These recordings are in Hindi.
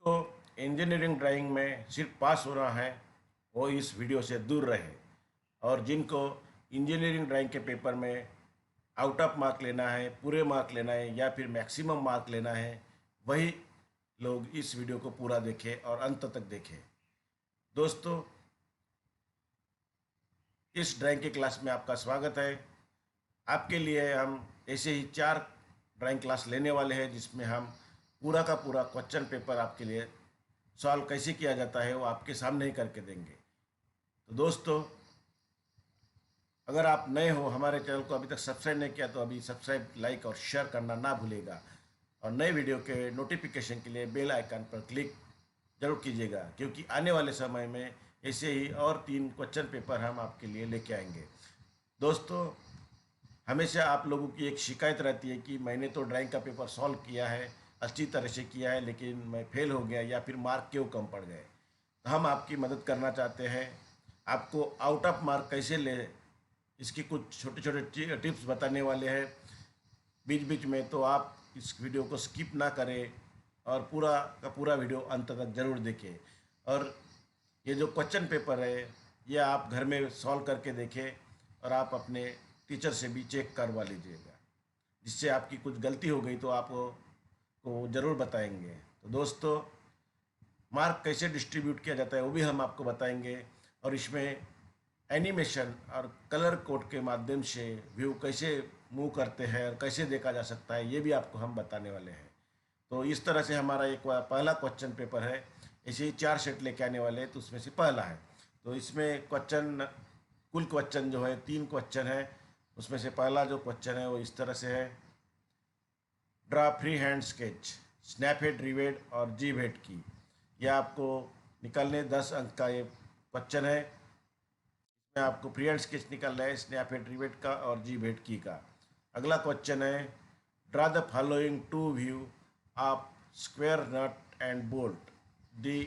जिनको इंजीनियरिंग ड्राइंग में सिर्फ पास होना है वो इस वीडियो से दूर रहे। और जिनको इंजीनियरिंग ड्राइंग के पेपर में आउट ऑफ मार्क लेना है, पूरे मार्क लेना है या फिर मैक्सिमम मार्क लेना है, वही लोग इस वीडियो को पूरा देखें और अंत तक देखें। दोस्तों, इस ड्राइंग के क्लास में आपका स्वागत है। आपके लिए हम ऐसे ही 4 ड्राइंग क्लास लेने वाले हैं जिसमें हम पूरा का पूरा क्वेश्चन पेपर आपके लिए सॉल्व कैसे किया जाता है वो आपके सामने ही करके देंगे। तो दोस्तों, अगर आप नए हो, हमारे चैनल को अभी तक सब्सक्राइब नहीं किया तो अभी सब्सक्राइब, लाइक और शेयर करना ना भूलेगा। और नए वीडियो के नोटिफिकेशन के लिए बेल आइकन पर क्लिक जरूर कीजिएगा, क्योंकि आने वाले समय में ऐसे ही और 3 क्वेश्चन पेपर हम आपके लिए लेके आएंगे। दोस्तों, हमेशा आप लोगों की एक शिकायत रहती है कि मैंने तो ड्राइंग का पेपर सॉल्व किया है, अच्छी तरह से किया है, लेकिन मैं फेल हो गया या फिर मार्क क्यों कम पड़ गए। तो हम आपकी मदद करना चाहते हैं। आपको आउट ऑफ मार्क कैसे ले, इसकी कुछ छोटे छोटे टिप्स बताने वाले हैं बीच बीच में। तो आप इस वीडियो को स्किप ना करें और पूरा का पूरा वीडियो अंत तक ज़रूर देखें। और ये जो क्वेश्चन पेपर है ये आप घर में सॉल्व करके देखें और आप अपने टीचर से भी चेक करवा लीजिएगा। जिससे आपकी कुछ गलती हो गई तो आप को ज़रूर बताएंगे। तो दोस्तों, मार्क कैसे डिस्ट्रीब्यूट किया जाता है वो भी हम आपको बताएंगे। और इसमें एनिमेशन और कलर कोड के माध्यम से व्यू कैसे मूव करते हैं और कैसे देखा जा सकता है ये भी आपको हम बताने वाले हैं। तो इस तरह से हमारा एक पहला क्वेश्चन पेपर है। ऐसे ही 4 सेट लेके आने वाले हैं, तो उसमें से पहला है। तो इसमें कुल क्वेश्चन जो है 3 क्वेश्चन है। उसमें से पहला जो क्वेश्चन है वो इस तरह से है, draw free hand sketch, snap head, rivet और जीव हेड की। यह आपको निकालने 10 अंक का ये क्वेश्चन है। इसमें आपको फ्री हैंड स्केच निकालना है, स्नैपहेड, रिवेट का और जीव हेड की का। अगला क्वेश्चन है, draw the following two view of square nut and bolt D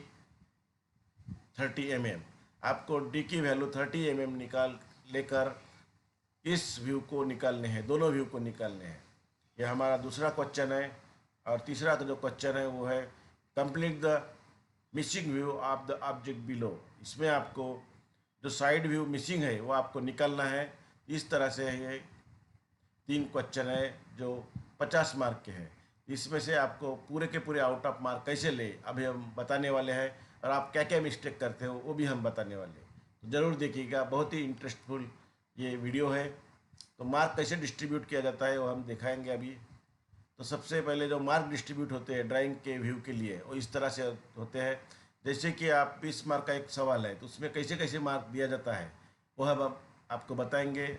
30 mm। आपको डी की वैल्यू 30 mm निकाल लेकर इस व्यू को निकालने हैं, दोनों व्यू को निकालने हैं। यह हमारा दूसरा क्वेश्चन है। और तीसरा जो क्वेश्चन है वो है, complete the missing view of the object below. इसमें आपको जो साइड व्यू मिसिंग है वो आपको निकालना है। इस तरह से ये 3 क्वेश्चन है जो 50 मार्क के हैं। इसमें से आपको पूरे के पूरे आउट ऑफ मार्क कैसे ले अभी हम बताने वाले हैं। और आप क्या क्या मिस्टेक करते हो वो भी हम बताने वाले हैं। तो ज़रूर देखिएगा, बहुत ही इंटरेस्टफुल ये वीडियो है। तो मार्क कैसे डिस्ट्रीब्यूट किया जाता है वो हम दिखाएंगे अभी। तो सबसे पहले जो मार्क डिस्ट्रीब्यूट होते हैं ड्राइंग के व्यू के लिए वो इस तरह से होते हैं। जैसे कि आप 20 मार्क का एक सवाल है तो उसमें कैसे कैसे मार्क दिया जाता है वो हम अब आपको बताएंगे।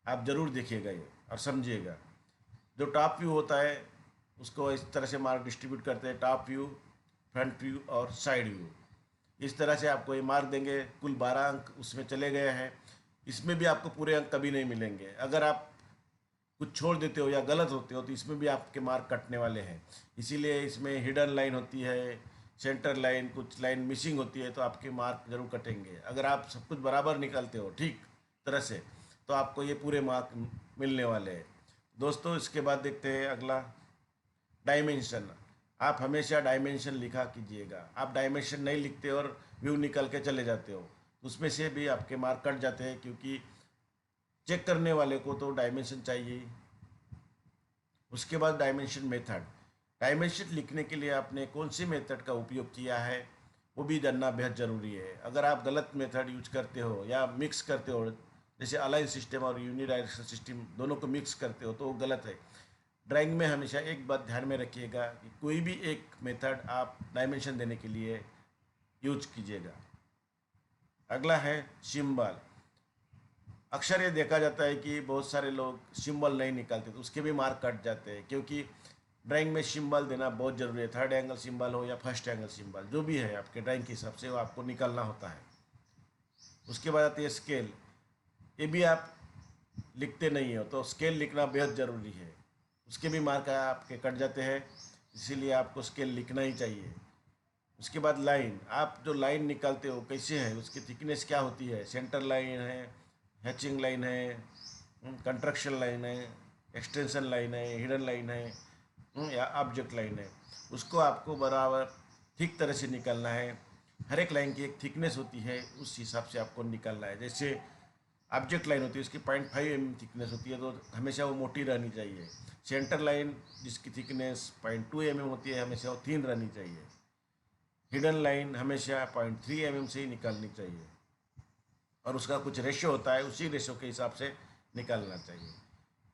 आप ज़रूर देखिएगा ये और समझिएगा। जो टॉप व्यू होता है उसको इस तरह से मार्क डिस्ट्रीब्यूट करते हैं, टॉप व्यू, फ्रंट व्यू और साइड व्यू। इस तरह से आपको ये मार्क देंगे। कुल 12 अंक उसमें चले गए हैं। इसमें भी आपको पूरे अंक कभी नहीं मिलेंगे। अगर आप कुछ छोड़ देते हो या गलत होते हो तो इसमें भी आपके मार्क कटने वाले हैं। इसीलिए इसमें हिडन लाइन होती है, सेंटर लाइन, कुछ लाइन मिसिंग होती है, तो आपके मार्क जरूर कटेंगे। अगर आप सब कुछ बराबर निकालते हो ठीक तरह से तो आपको ये पूरे मार्क मिलने वाले हैं। दोस्तों, इसके बाद देखते हैं अगला, डायमेंशन। आप हमेशा डायमेंशन लिखा कीजिएगा। आप डायमेंशन नहीं लिखते और व्यू निकल के चले जाते हो उसमें से भी आपके मार्क कट जाते हैं, क्योंकि चेक करने वाले को तो डायमेंशन चाहिए। उसके बाद डायमेंशन मेथड। डायमेंशन लिखने के लिए आपने कौन सी मेथड का उपयोग किया है वो भी जानना बेहद ज़रूरी है। अगर आप गलत मेथड यूज करते हो या मिक्स करते हो, जैसे अलाइन सिस्टम और यूनिडायरेक्शनल सिस्टम दोनों को मिक्स करते हो, तो वो गलत है। ड्राइंग में हमेशा एक बात ध्यान में रखिएगा कि कोई भी एक मेथड आप डायमेंशन देने के लिए यूज कीजिएगा। अगला है सिंबल। अक्सर ये देखा जाता है कि बहुत सारे लोग सिंबल नहीं निकालते तो उसके भी मार्क कट जाते हैं, क्योंकि ड्राइंग में सिंबल देना बहुत ज़रूरी है। थर्ड एंगल सिंबल हो या फर्स्ट एंगल सिंबल, जो भी है आपके ड्राइंग के हिसाब से वो आपको निकालना होता है। उसके बाद आती है स्केल। ये भी आप लिखते नहीं हो तो स्केल लिखना बेहद ज़रूरी है। उसके भी मार्क आपके कट जाते हैं, इसीलिए आपको स्केल लिखना ही चाहिए। उसके बाद लाइन। आप जो लाइन निकालते हो कैसे है, उसकी थिकनेस क्या होती है, सेंटर लाइन है, हैचिंग लाइन है, कंट्रक्शन लाइन है, एक्सटेंशन लाइन है, हिडन लाइन है, या ऑब्जेक्ट लाइन है, उसको आपको बराबर ठीक तरह से निकालना है। हर एक लाइन की एक थिकनेस होती है, उस हिसाब से आपको निकालना है। जैसे ऑब्जेक्ट लाइन होती है, उसकी 0.5 mm थिकनेस होती है, तो हमेशा वो मोटी रहनी चाहिए। सेंटर लाइन जिसकी थिकनेस 0.2 mm होती है, हमेशा वो थिन रहनी चाहिए। हिडन लाइन हमेशा 0.3 mm से ही निकालनी चाहिए, और उसका कुछ रेशो होता है, उसी रेशो के हिसाब से निकालना चाहिए।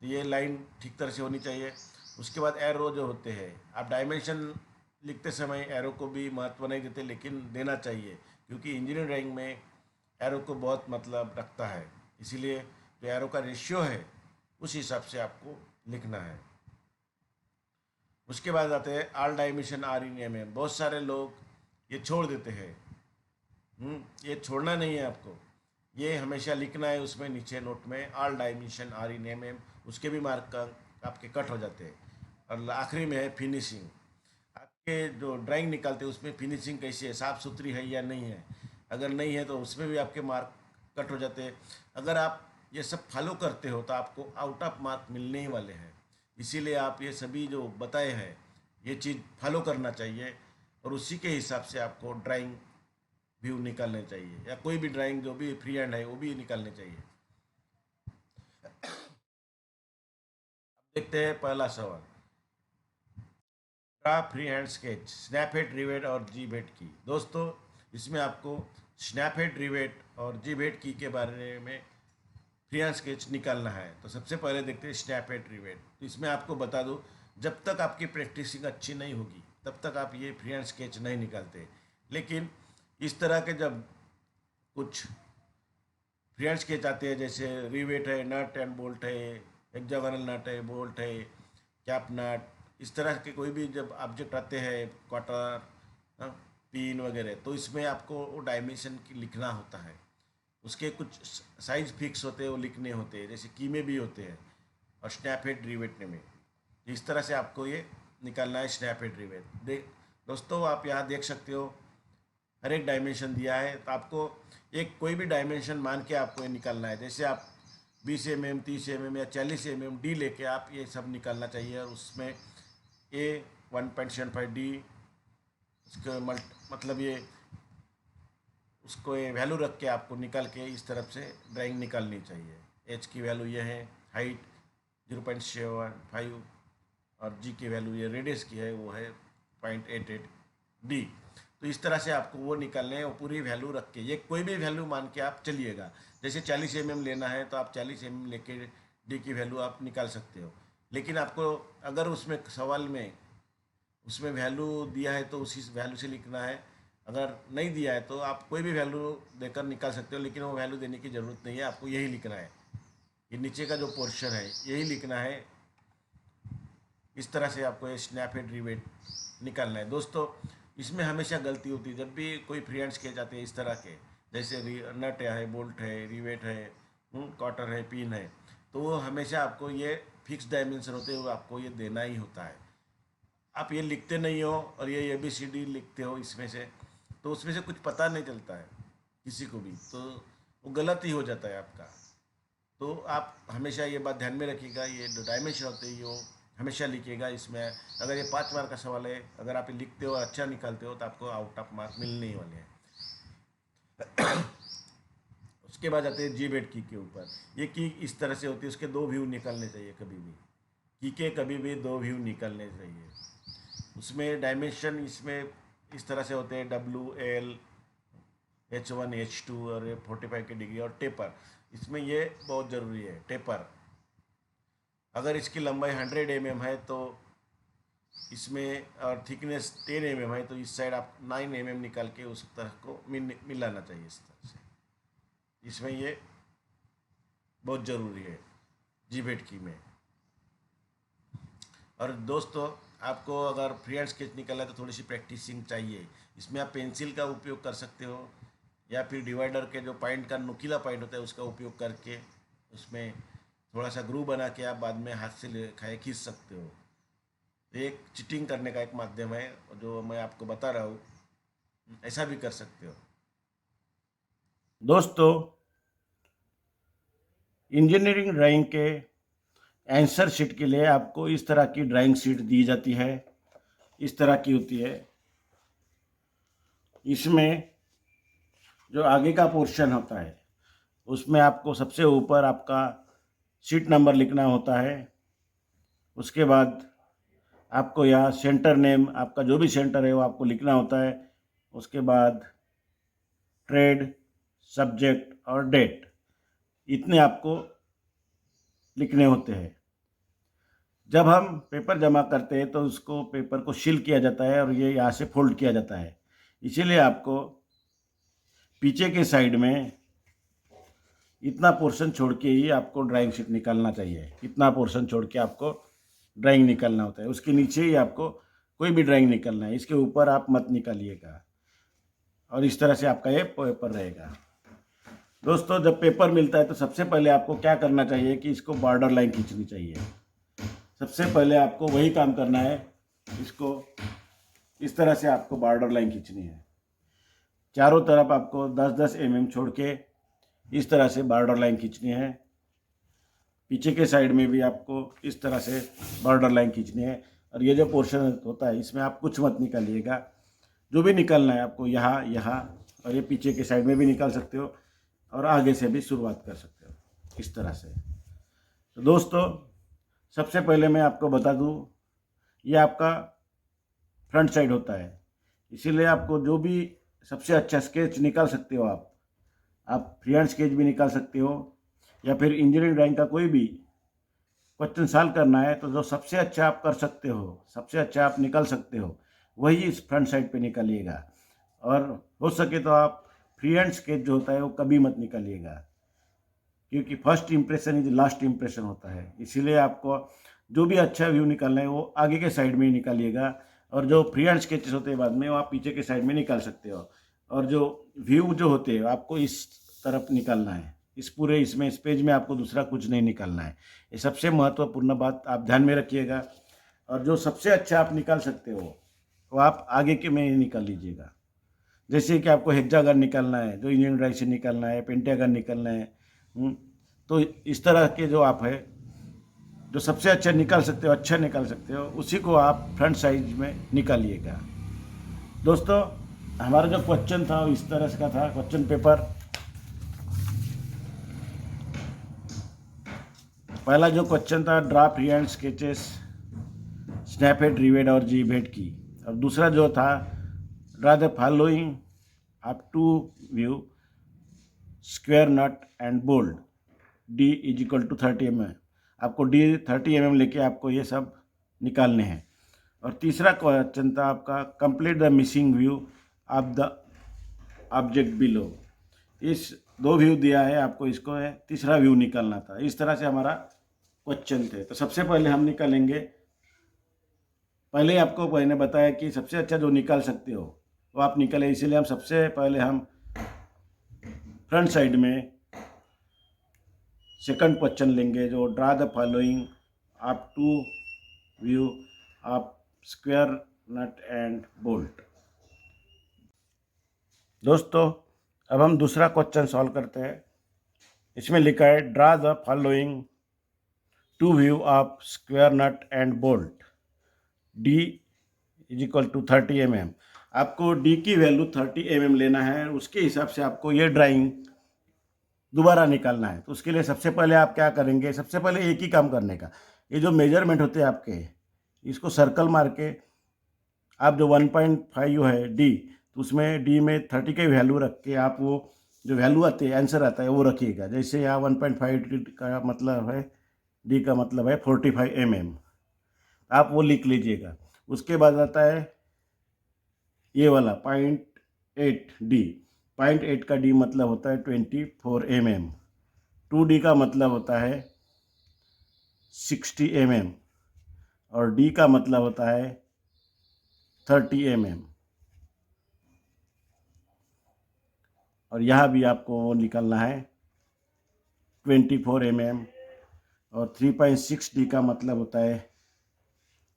तो ये लाइन ठीक तरह से होनी चाहिए। उसके बाद एरो जो होते हैं, आप डायमेंशन लिखते समय एरो को भी महत्व नहीं देते, लेकिन देना चाहिए, क्योंकि इंजीनियरिंग ड्राइंग में एरो को बहुत मतलब रखता है। इसीलिए जो एरो का रेशियो है उस हिसाब से आपको लिखना है। उसके बाद आते हैं all dimension are in M M. बहुत सारे लोग ये छोड़ देते हैं। ये छोड़ना नहीं है आपको, ये हमेशा लिखना है उसमें नीचे नोट में all dimension are in M M. उसके भी मार्क का आपके कट हो जाते हैं। और आखिरी में है फिनिशिंग। आपके जो ड्राइंग निकालते हैं उसमें फिनिशिंग कैसी है, साफ़ सुथरी है या नहीं है। अगर नहीं है तो उसमें भी आपके मार्क कट हो जाते हैं। अगर आप ये सब फॉलो करते हो तो आपको आउट ऑफ मार्क मिलने ही वाले हैं। इसीलिए आप ये सभी जो बताए हैं ये चीज़ फॉलो करना चाहिए, और उसी के हिसाब से आपको ड्राइंग व्यू निकालने चाहिए, या कोई भी ड्राइंग जो भी फ्री हैंड है वो भी निकालने चाहिए। देखते हैं पहला सवाल। Draw free hand sketch, snap head, rivet और जीबेट की। दोस्तों, इसमें आपको स्नैपहेड, रिवेट और जीबेट की के बारे में फ्री हैंड स्केच निकालना है। तो सबसे पहले देखते हैं स्नैपहेड, रिवेट। तो इसमें आपको बता दूं, जब तक आपकी प्रैक्टिसिंग अच्छी नहीं होगी तब तक आप ये फ्री हैंड स्केच नहीं निकालते। लेकिन इस तरह के जब कुछ फ्री हैंड स्केच आते हैं, जैसे रिवेट है, नट एंड बोल्ट है, हेक्सागोनल नट है, बोल्ट है, कैप नट, इस तरह के कोई भी जब ऑब्जेक्ट आते हैं, क्वार्टर, पिन वगैरह, तो इसमें आपको वो डायमेंशन की लिखना होता है। उसके कुछ साइज फिक्स होते हैं, वो लिखने होते हैं, जैसे की में भी होते हैं और स्नैपहेड रिवेट में। इस तरह से आपको ये निकालना है स्नैपहेड रिवेट। दोस्तों, आप यहाँ देख सकते हो हर एक डायमेंशन दिया है, तो आपको एक कोई भी डायमेंशन मान के आपको ये निकालना है। जैसे आप 20 mm, 30 mm या 40 mm डी लेके आप ये सब निकालना चाहिए, और उसमें ए 1.75 डी, उसके मतलब ये उसको ये वैल्यू रख के आपको निकाल के इस तरफ से ड्राइंग निकालनी चाहिए। एच की वैल्यू ये है, हाइट 0.75, और जी की वैल्यू ये रेडियस की है, वो है 0.88 डी। तो इस तरह से आपको वो निकालने है, वो पूरी वैल्यू रख के, ये कोई भी वैल्यू मान के आप चलिएगा। जैसे 40 mm लेना है तो आप 40 mm लेके डी की वैल्यू आप निकाल सकते हो। लेकिन आपको अगर उसमें सवाल में उसमें वैल्यू दिया है तो उसी वैल्यू से लिखना है। अगर नहीं दिया है तो आप कोई भी वैल्यू देकर निकाल सकते हो, लेकिन वो वैल्यू देने की ज़रूरत नहीं है, आपको यही लिखना है। ये नीचे का जो पोर्शन है यही लिखना है। इस तरह से आपको ये स्नैपहेड, रिवेट निकालना है। दोस्तों, इसमें हमेशा गलती होती है जब भी कोई फ्री हैंड स्केच आते हैं इस तरह के, जैसे नट है, बोल्ट है, रिवेट है, क्वार्टर है, पिन है, तो वो हमेशा आपको ये फिक्स डायमेंशन होते हैं, वो आपको ये देना ही होता है। आप ये लिखते नहीं हो और ये ABCD लिखते हो इसमें से, तो उसमें से कुछ पता नहीं चलता है किसी को भी, तो वो गलत ही हो जाता है आपका। तो आप हमेशा ये बात ध्यान में रखिएगा, ये जो डायमेंशन होते हैं ये हमेशा लिखिएगा इसमें। अगर ये 5 मार्क का सवाल है, अगर आप ये लिखते हो, अच्छा निकालते हो, तो आपको आउट ऑफ मार्क मिलने ही वाले हैं। उसके बाद आते हैं जीबेट की के ऊपर। ये की इस तरह से होती है, उसके 2 व्यू निकालने चाहिए कभी भी। की के कभी भी 2 व्यू निकालने चाहिए। उसमें डायमेंशन इसमें इस तरह से होते हैं, WL, H1, H2 और 45 की डिग्री, और टेपर। इसमें ये बहुत ज़रूरी है, टेपर। अगर इसकी लंबाई 100 mm है तो इसमें, और थिकनेस 10 mm है, तो इस साइड आप 9 mm निकाल के उस तरह को मिलाना चाहिए इस तरह से। इसमें ये बहुत ज़रूरी है जीबेट की में। और दोस्तों, आपको अगर फ्री हैंड स्केच निकालना है तो थोड़ी सी प्रैक्टिसिंग चाहिए। इसमें आप पेंसिल का उपयोग कर सकते हो, या फिर डिवाइडर के जो पॉइंट का नुकीला पॉइंट होता है उसका उपयोग करके उसमें थोड़ा सा ग्रू बना के आप बाद में हाथ से खींच सकते हो। तो एक चिटिंग करने का एक माध्यम है जो मैं आपको बता रहा हूँ, ऐसा भी कर सकते हो। दोस्तों, इंजीनियरिंग ड्राइंग के आंसर शीट के लिए आपको इस तरह की ड्राइंग शीट दी जाती है। इस तरह की होती है। इसमें जो आगे का पोर्शन होता है उसमें आपको सबसे ऊपर आपका सीट नंबर लिखना होता है। उसके बाद आपको यहाँ सेंटर नेम, आपका जो भी सेंटर है वो आपको लिखना होता है। उसके बाद ट्रेड, सब्जेक्ट और डेट, इतने आपको लिखने होते हैं। जब हम पेपर जमा करते हैं तो उसको पेपर को सील किया जाता है और ये यहाँ से फोल्ड किया जाता है। इसीलिए आपको पीछे के साइड में इतना पोर्शन छोड़ के ही आपको ड्राइंग शीट निकालना चाहिए। इतना पोर्शन छोड़ के आपको ड्राइंग निकालना होता है। उसके नीचे ही आपको कोई भी ड्राइंग निकालना है, इसके ऊपर आप मत निकालिएगा। और इस तरह से आपका ये पेपर रहेगा। दोस्तों, जब पेपर मिलता है तो सबसे पहले आपको क्या करना चाहिए कि इसको बॉर्डर लाइन खींचनी चाहिए। सबसे पहले आपको वही काम करना है। इसको इस तरह से आपको बॉर्डर लाइन खींचनी है। चारों तरफ आपको 10-10 mm छोड़ के इस तरह से बॉर्डर लाइन खींचनी है। पीछे के साइड में भी आपको इस तरह से बॉर्डर लाइन खींचनी है। और ये जो पोर्शन होता है इसमें आप कुछ मत निकालिएगा। जो भी निकालना है आपको यहाँ यहाँ और ये पीछे के साइड में भी निकाल सकते हो और आगे से भी शुरुआत कर सकते हो इस तरह से। तो दोस्तों, सबसे पहले मैं आपको बता दूँ, ये आपका फ्रंट साइड होता है। इसीलिए आपको जो भी सबसे अच्छा स्केच निकाल सकते हो आप फ्री हैंड स्केच भी निकाल सकते हो या फिर इंजीनियरिंग ड्राइंग का कोई भी क्वेश्चन सॉल्व करना है तो जो सबसे अच्छा आप कर सकते हो, सबसे अच्छा आप निकाल सकते हो, वही इस फ्रंट साइड पे निकालिएगा। और हो सके तो आप फ्री हैंड स्केच जो होता है वो कभी मत निकालिएगा, क्योंकि first impression is last impression होता है। इसीलिए आपको जो भी अच्छा व्यू निकालना है वो आगे के साइड में ही निकालिएगा। और जो फ्री हैंड स्केचेस होते हैं बाद में वो आप पीछे के साइड में निकाल सकते हो। और जो व्यू जो होते हैं आपको इस तरफ निकालना है। इस पेज में आपको दूसरा कुछ नहीं निकालना है। ये सबसे महत्वपूर्ण बात आप ध्यान में रखिएगा। और जो सबसे अच्छा आप निकाल सकते हो वो आप आगे के में निकाल लीजिएगा। जैसे कि आपको हेक्सागन निकालना है, जो इंडियन ड्राइंग से निकालना है, पेंटागन निकालना है, तो इस तरह के जो आप है जो सबसे अच्छा निकाल सकते हो उसी को आप फ्रंट साइज में निकालिएगा। दोस्तों, हमारा जो क्वेश्चन था वो इस तरह से का था। क्वेश्चन पेपर पहला जो क्वेश्चन था, draw free hand sketches snap head, rivet और जीवेट की। और दूसरा जो था, draw the following up to view square nut and bolt D = 30 mm। आपको D 30 mm लेके आपको ये सब निकालने हैं। और तीसरा क्वेश्चन था आपका, complete the missing view of the object below. इस 2 व्यू दिया है आपको, इसको है तीसरा व्यू निकालना था। इस तरह से हमारा क्वेश्चन थे। तो सबसे पहले हम निकालेंगे, पहले आपको मैंने बताया कि सबसे अच्छा जो निकाल सकते हो वो आप निकालें। इसीलिए हम सबसे पहले हम फ्रंट साइड में सेकंड क्वेश्चन लेंगे, जो draw the following up to view of square nut and bolt. दोस्तों, अब हम दूसरा क्वेश्चन सॉल्व करते हैं। इसमें लिखा है, draw the following two view of square nut and bolt D = 30 mm। आपको D की वैल्यू 30 mm लेना है। उसके हिसाब से आपको ये ड्राइंग दोबारा निकालना है। तो उसके लिए सबसे पहले आप क्या करेंगे, सबसे पहले एक ही काम करने का, ये जो मेजरमेंट होते हैं आपके, इसको सर्कल मार के आप जो 1.5 है D, तो उसमें D में 30 की वैल्यू रख के आप वो जो वैल्यू आती है, आंसर आता है, वो रखिएगा। जैसे यहाँ 1.5 का मतलब है, D का मतलब है 45 mm, आप वो लिख लीजिएगा। उसके बाद आता है ये वाला 0.8D। 0.8 का D मतलब होता है 24 mm। 2D का मतलब होता है 60 mm और D का मतलब होता है 30 mm। और यहाँ भी आपको वो निकालना है 24 mm। और 3.6D का मतलब होता है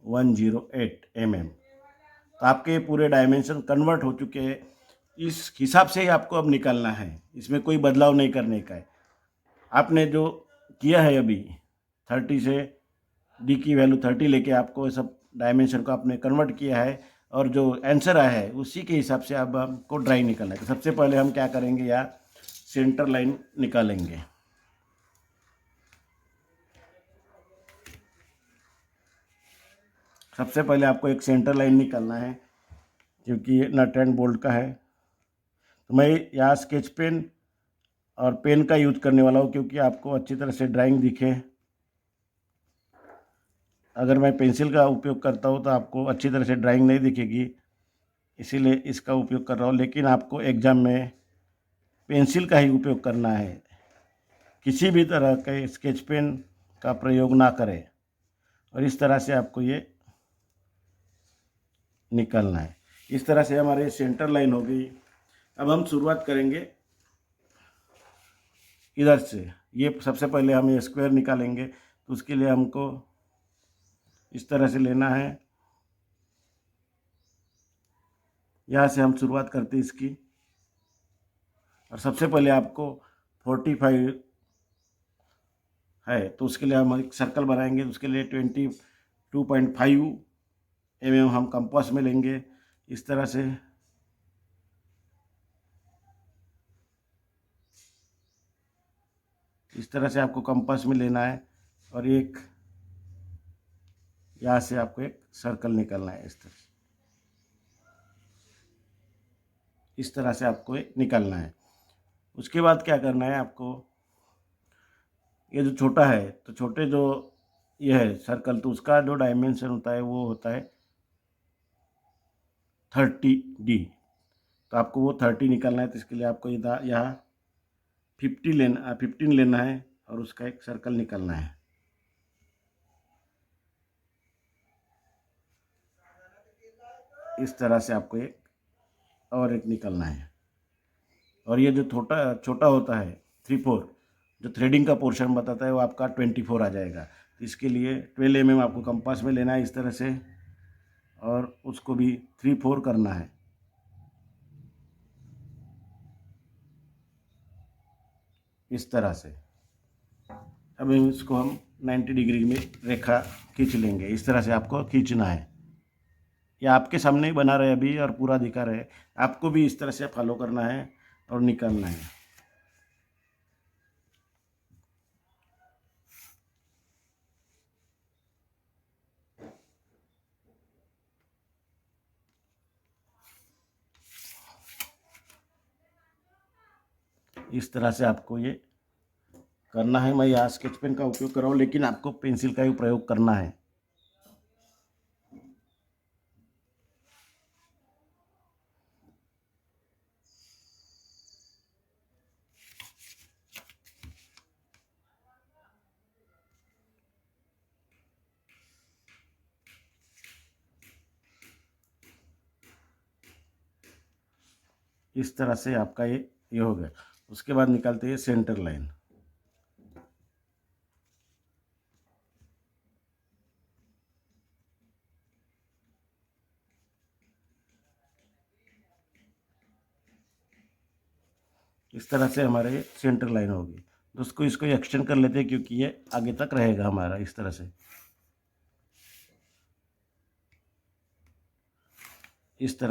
108 mm। तो आपके पूरे डायमेंशन कन्वर्ट हो चुके हैं। इस हिसाब से ही आपको अब निकालना है, इसमें कोई बदलाव नहीं करने का है। आपने जो किया है अभी 30 से D की वैल्यू 30 लेके आपको सब डायमेंशन को आपने कन्वर्ट किया है और जो आंसर आया है उसी के हिसाब से अब हमको ड्राइंग निकालना है। तो सबसे पहले हम क्या करेंगे, यहाँ सेंटर लाइन निकालेंगे। सबसे पहले आपको एक सेंटर लाइन निकालना है, क्योंकि ये नट एंड बोल्ट का है। तो मैं यहाँ स्केच पेन और पेन का यूज करने वाला हूँ, क्योंकि आपको अच्छी तरह से ड्राइंग दिखे। अगर मैं पेंसिल का उपयोग करता हूँ तो आपको अच्छी तरह से ड्राइंग नहीं दिखेगी, इसीलिए इसका उपयोग कर रहा हूँ। लेकिन आपको एग्ज़ाम में पेंसिल का ही उपयोग करना है, किसी भी तरह के स्केच पेन का प्रयोग ना करें। और इस तरह से आपको ये निकालना है। इस तरह से हमारे सेंटर लाइन हो गई। अब हम शुरुआत करेंगे इधर से। ये सबसे पहले हम ये स्क्वायर निकालेंगे, तो उसके लिए हमको इस तरह से लेना है। यहाँ से हम शुरुआत करते हैं इसकी। और सबसे पहले आपको 45 है, तो उसके लिए हम एक सर्कल बनाएंगे। तो उसके लिए 22.5 हम कंपास में लेंगे। इस तरह से आपको कंपास में लेना है। और एक यहाँ से आपको एक सर्कल निकालना है। इस तरह से आपको ये निकालना है। उसके बाद क्या करना है आपको, ये जो छोटा है, तो छोटे जो ये है सर्कल, तो उसका जो डायमेंशन होता है वो होता है 30D। तो आपको वो 30 निकालना है। तो इसके लिए आपको यहाँ 15 लेना है और उसका एक सर्कल निकालना है। इस तरह से आपको एक और एक निकालना है। और ये जो छोटा छोटा होता है 3/4, जो थ्रेडिंग का पोर्शन बताता है, वो आपका 24 आ जाएगा। तो इसके लिए 12 आपको कंपास में लेना है इस तरह से, और उसको भी 3/4 करना है। इस तरह से अब इसको हम 90 डिग्री में रेखा खींच लेंगे। इस तरह से आपको खींचना है। ये आपके सामने ही बना रहे अभी और पूरा दिखा रहे, आपको भी इस तरह से फॉलो करना है और निकालना है। इस तरह से आपको ये करना है। मैं यहाँ स्केच पेन का उपयोग कर रहा हूँ, लेकिन आपको पेंसिल का ही प्रयोग करना है। इस तरह से आपका ये हो गया। उसके बाद निकालते हैं सेंटर लाइन। इस तरह से हमारे सेंटर लाइन होगी। दोस्तों इसको एक्सटेंड कर लेते हैं, क्योंकि ये आगे तक रहेगा हमारा। इस तरह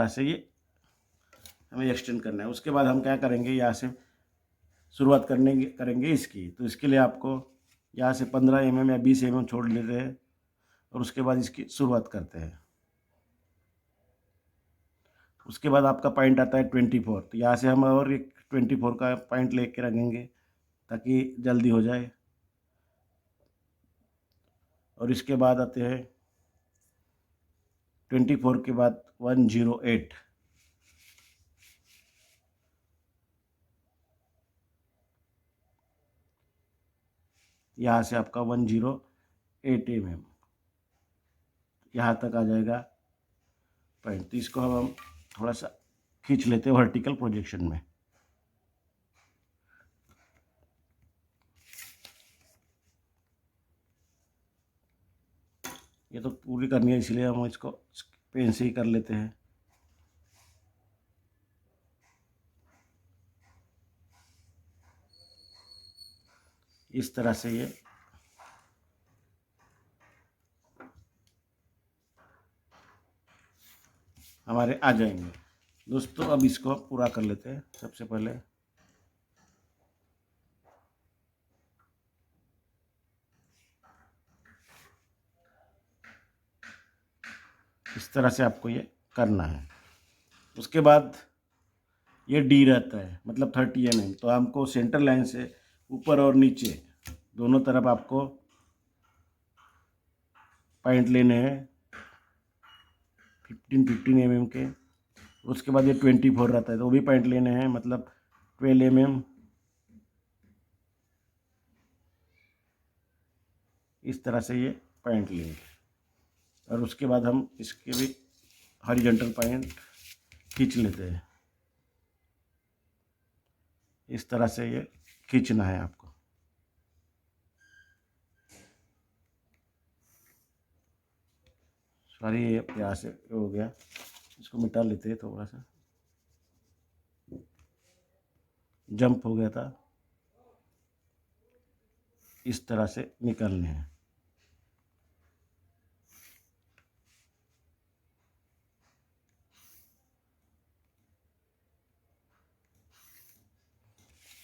से ये हमें एक्सटेंड करना है। उसके बाद हम क्या करेंगे, यहाँ से शुरुआत करेंगे इसकी। तो इसके लिए आपको यहाँ से 15 या 20 छोड़ लेते हैं, और उसके बाद इसकी शुरुआत करते हैं। उसके बाद आपका पॉइंट आता है 24। तो यहाँ से हम और एक 24 का पॉइंट लेके रखेंगे, ताकि जल्दी हो जाए। और इसके बाद आते हैं 24 के बाद 108। यहाँ से आपका 108 यहाँ तक आ जाएगा पॉइंट। तो इसको हम थोड़ा सा खींच लेते हैं वर्टिकल प्रोजेक्शन में। ये तो पूरी करनी है, इसलिए हम इसको पेन से ही कर लेते हैं। इस तरह से ये आ जाएंगे। दोस्तों अब इसको हम पूरा कर लेते हैं। सबसे पहले इस तरह से आपको ये करना है। उसके बाद ये डी रहता है मतलब 30 mm, तो हमको सेंटर लाइन से ऊपर और नीचे दोनों तरफ आपको पॉइंट लेने हैं 15 mm के। उसके बाद ये 24 रहता है तो वो भी पॉइंट लेने हैं मतलब 12 mm। इस तरह से ये पॉइंट लेंगे और उसके बाद हम इसके भी हॉरिजॉन्टल पॉइंट खींच लेते हैं। इस तरह से ये खींचना है आपको। सॉरी ये यहाँ से हो गया, इसको मिटा लेते हैं, थोड़ा सा जंप हो गया था। इस तरह से निकलने हैं।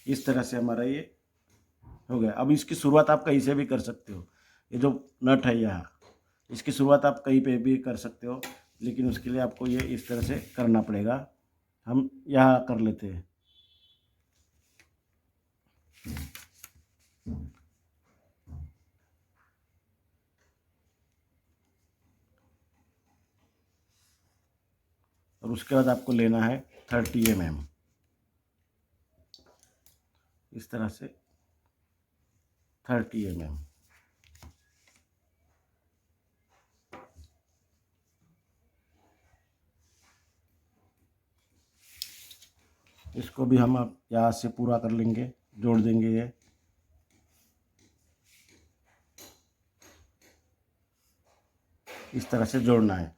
इस तरह से हमारा ये हो गया। अब इसकी शुरुआत आप कहीं से भी कर सकते हो। ये जो नट है यहाँ, इसकी शुरुआत आप कहीं पे भी कर सकते हो, लेकिन उसके लिए आपको ये इस तरह से करना पड़ेगा। हम यहाँ कर लेते हैं। और उसके बाद आपको लेना है 30 mm। इस तरह से 30 mm। इसको भी हम अब यहाँ से पूरा कर लेंगे, जोड़ देंगे। ये इस तरह से जोड़ना है।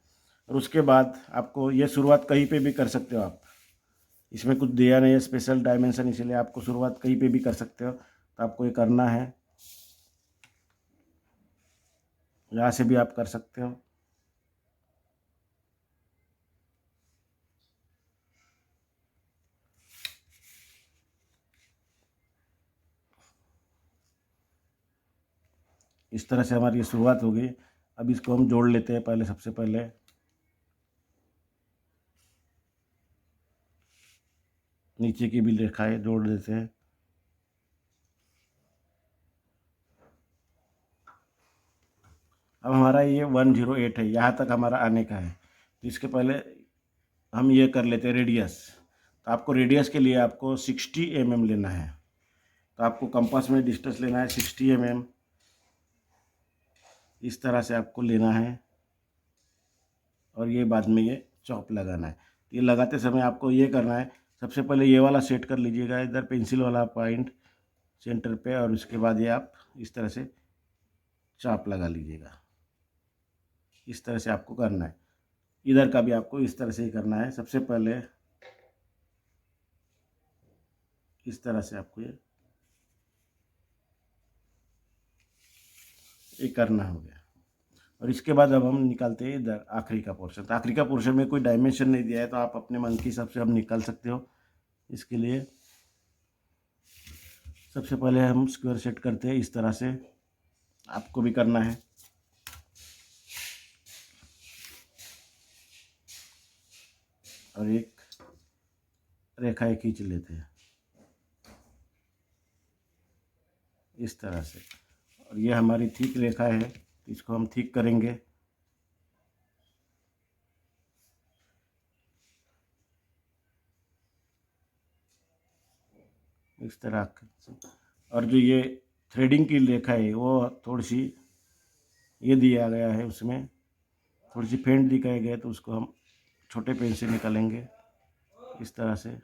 और उसके बाद आपको ये शुरुआत कहीं पे भी कर सकते हो आप। इसमें कुछ दिया नहीं है स्पेशल डायमेंशन, इसीलिए आपको शुरुआत कहीं पे भी कर सकते हो। तो आपको ये करना है, यहाँ से भी आप कर सकते हो। इस तरह से हमारी ये शुरुआत हो गई। अब इसको हम जोड़ लेते हैं। पहले सबसे पहले नीचे की भी रेखाएं जोड़ देते हैं। अब हमारा ये 108 है, यहाँ तक हमारा आने का है। तो इसके पहले हम ये कर लेते हैं रेडियस। तो आपको रेडियस के लिए आपको 60 mm लेना है। तो आपको कंपास में डिस्टेंस लेना है 60 mm। इस तरह से आपको लेना है और ये बाद में ये चॉप लगाना है। तो ये लगाते समय आपको ये करना है, सबसे पहले ये वाला सेट कर लीजिएगा इधर पेंसिल वाला पॉइंट सेंटर पे, और उसके बाद ये आप इस तरह से चाप लगा लीजिएगा। इस तरह से आपको करना है। इधर का भी आपको इस तरह से ही करना है। सबसे पहले इस तरह से आपको ये करना हो गया। और इसके बाद अब हम निकालते हैं इधर आखिरी का पोर्शन। तो आखिरी का पोर्शन में कोई डायमेंशन नहीं दिया है, तो आप अपने मन के हिसाब से हम निकाल सकते हो। इसके लिए सबसे पहले हम स्क्वायर सेट करते हैं। इस तरह से आपको भी करना है। और एक रेखाएं खींच लेते हैं इस तरह से। और ये हमारी ठीक रेखा है, तो इसको हम ठीक करेंगे। इस तरह से। और जो ये थ्रेडिंग की रेखा है वो थोड़ी सी ये दिया गया है, उसमें थोड़ी सी फेंट दिखाए गए, तो उसको हम छोटे पेन से निकालेंगे इस तरह से।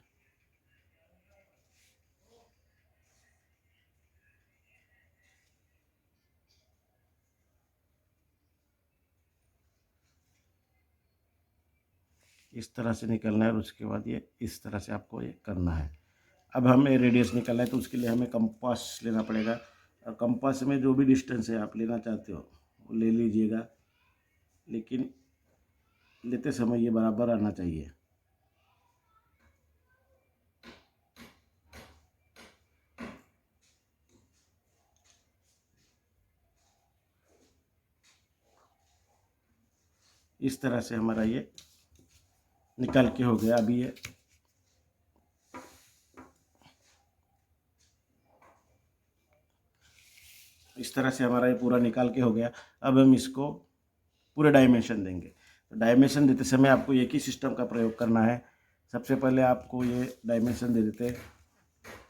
इस तरह से निकलना है और उसके बाद ये इस तरह से आपको ये करना है। अब हमें रेडियस निकालना है, तो उसके लिए हमें कंपास लेना पड़ेगा। और कंपास में जो भी डिस्टेंस है आप लेना चाहते हो वो ले लीजिएगा, लेकिन लेते समय ये बराबर आना चाहिए। इस तरह से हमारा ये निकाल के हो गया। अभी ये इस तरह से हमारा ये पूरा निकाल के हो गया। अब हम इसको पूरे डायमेंशन देंगे। तो डायमेंशन देते समय आपको एक ही सिस्टम का प्रयोग करना है। सबसे पहले आपको ये डायमेंशन दे देते हैं,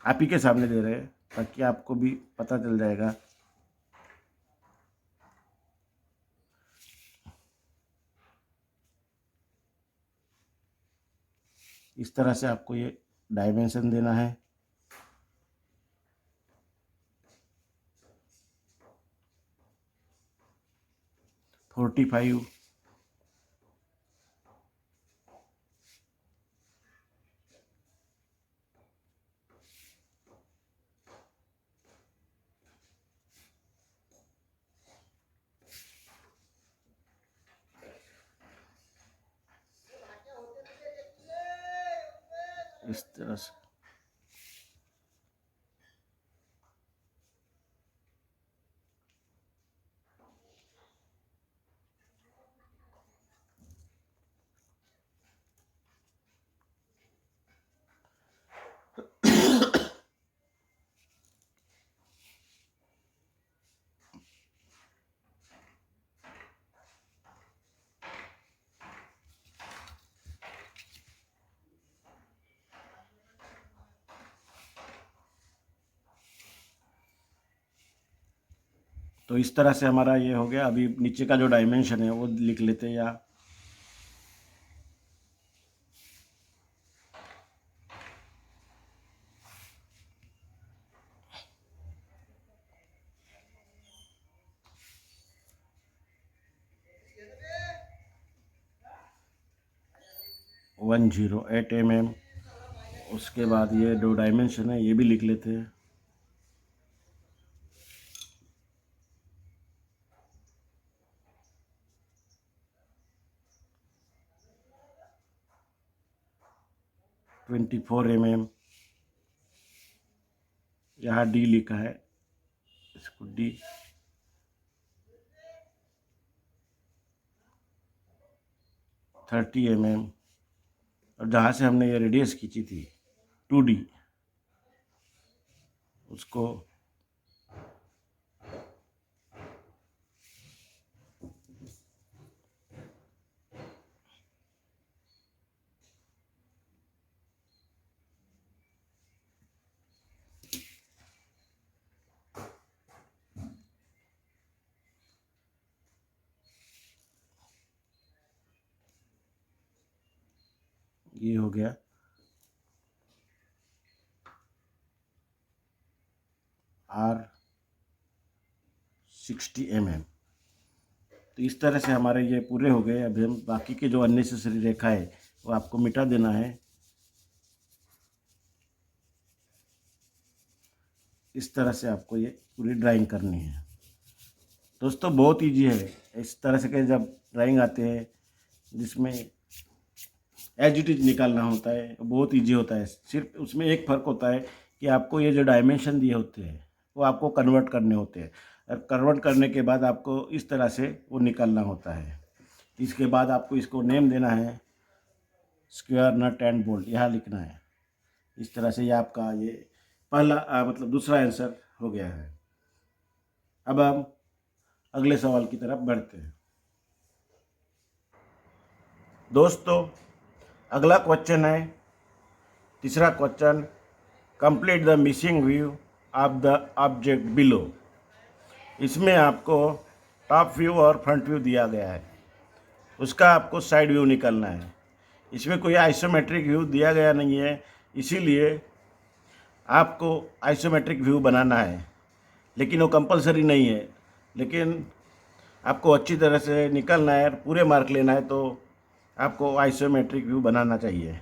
आप ही के सामने दे रहे हैं ताकि आपको भी पता चल जाएगा। इस तरह से आपको ये डायमेंशन देना है। फोर्टी 45 इस तरह से। तो इस तरह से हमारा ये हो गया। अभी नीचे का जो डायमेंशन है वो लिख लेते हैं। या 108 mm। उसके बाद ये दो डायमेंशन है, ये भी लिख लेते हैं। (24 mm), यहाँ डी लिखा है, इसको डी। (30 mm), और जहाँ से हमने ये रेडियस खींची थी 2D, उसको ये हो गया। (60 mm). तो इस तरह से हमारे ये पूरे हो गए। अभी हम बाकी के जो अननेसेसरी रेखा है वो आपको मिटा देना है। इस तरह से आपको ये पूरी ड्राइंग करनी है। दोस्तों बहुत ईजी है। इस तरह से के जब ड्राइंग आते हैं जिसमें एज इट इज निकालना होता है, बहुत ईजी होता है। सिर्फ उसमें एक फ़र्क होता है कि आपको ये जो डायमेंशन दिए होते हैं वो आपको कन्वर्ट करने होते हैं, और कन्वर्ट करने के बाद आपको इस तरह से वो निकालना होता है। इसके बाद आपको इसको नेम देना है, स्क्वायर नट एंड बोल्ट, यहाँ लिखना है। इस तरह से ये आपका ये पहला मतलब दूसरा आंसर हो गया है। अब हम अगले सवाल की तरफ बढ़ते हैं। दोस्तों अगला क्वेश्चन है, तीसरा question, complete the missing view of the object below. इसमें आपको टॉप व्यू और फ्रंट व्यू दिया गया है, उसका आपको साइड व्यू निकालना है। इसमें कोई आइसोमेट्रिक व्यू दिया गया नहीं है, इसीलिए आपको आइसोमेट्रिक व्यू बनाना है, लेकिन वो कंपलसरी नहीं है। लेकिन आपको अच्छी तरह से निकालना है, पूरे मार्क लेना है, तो आपको आइसोमेट्रिक व्यू बनाना चाहिए।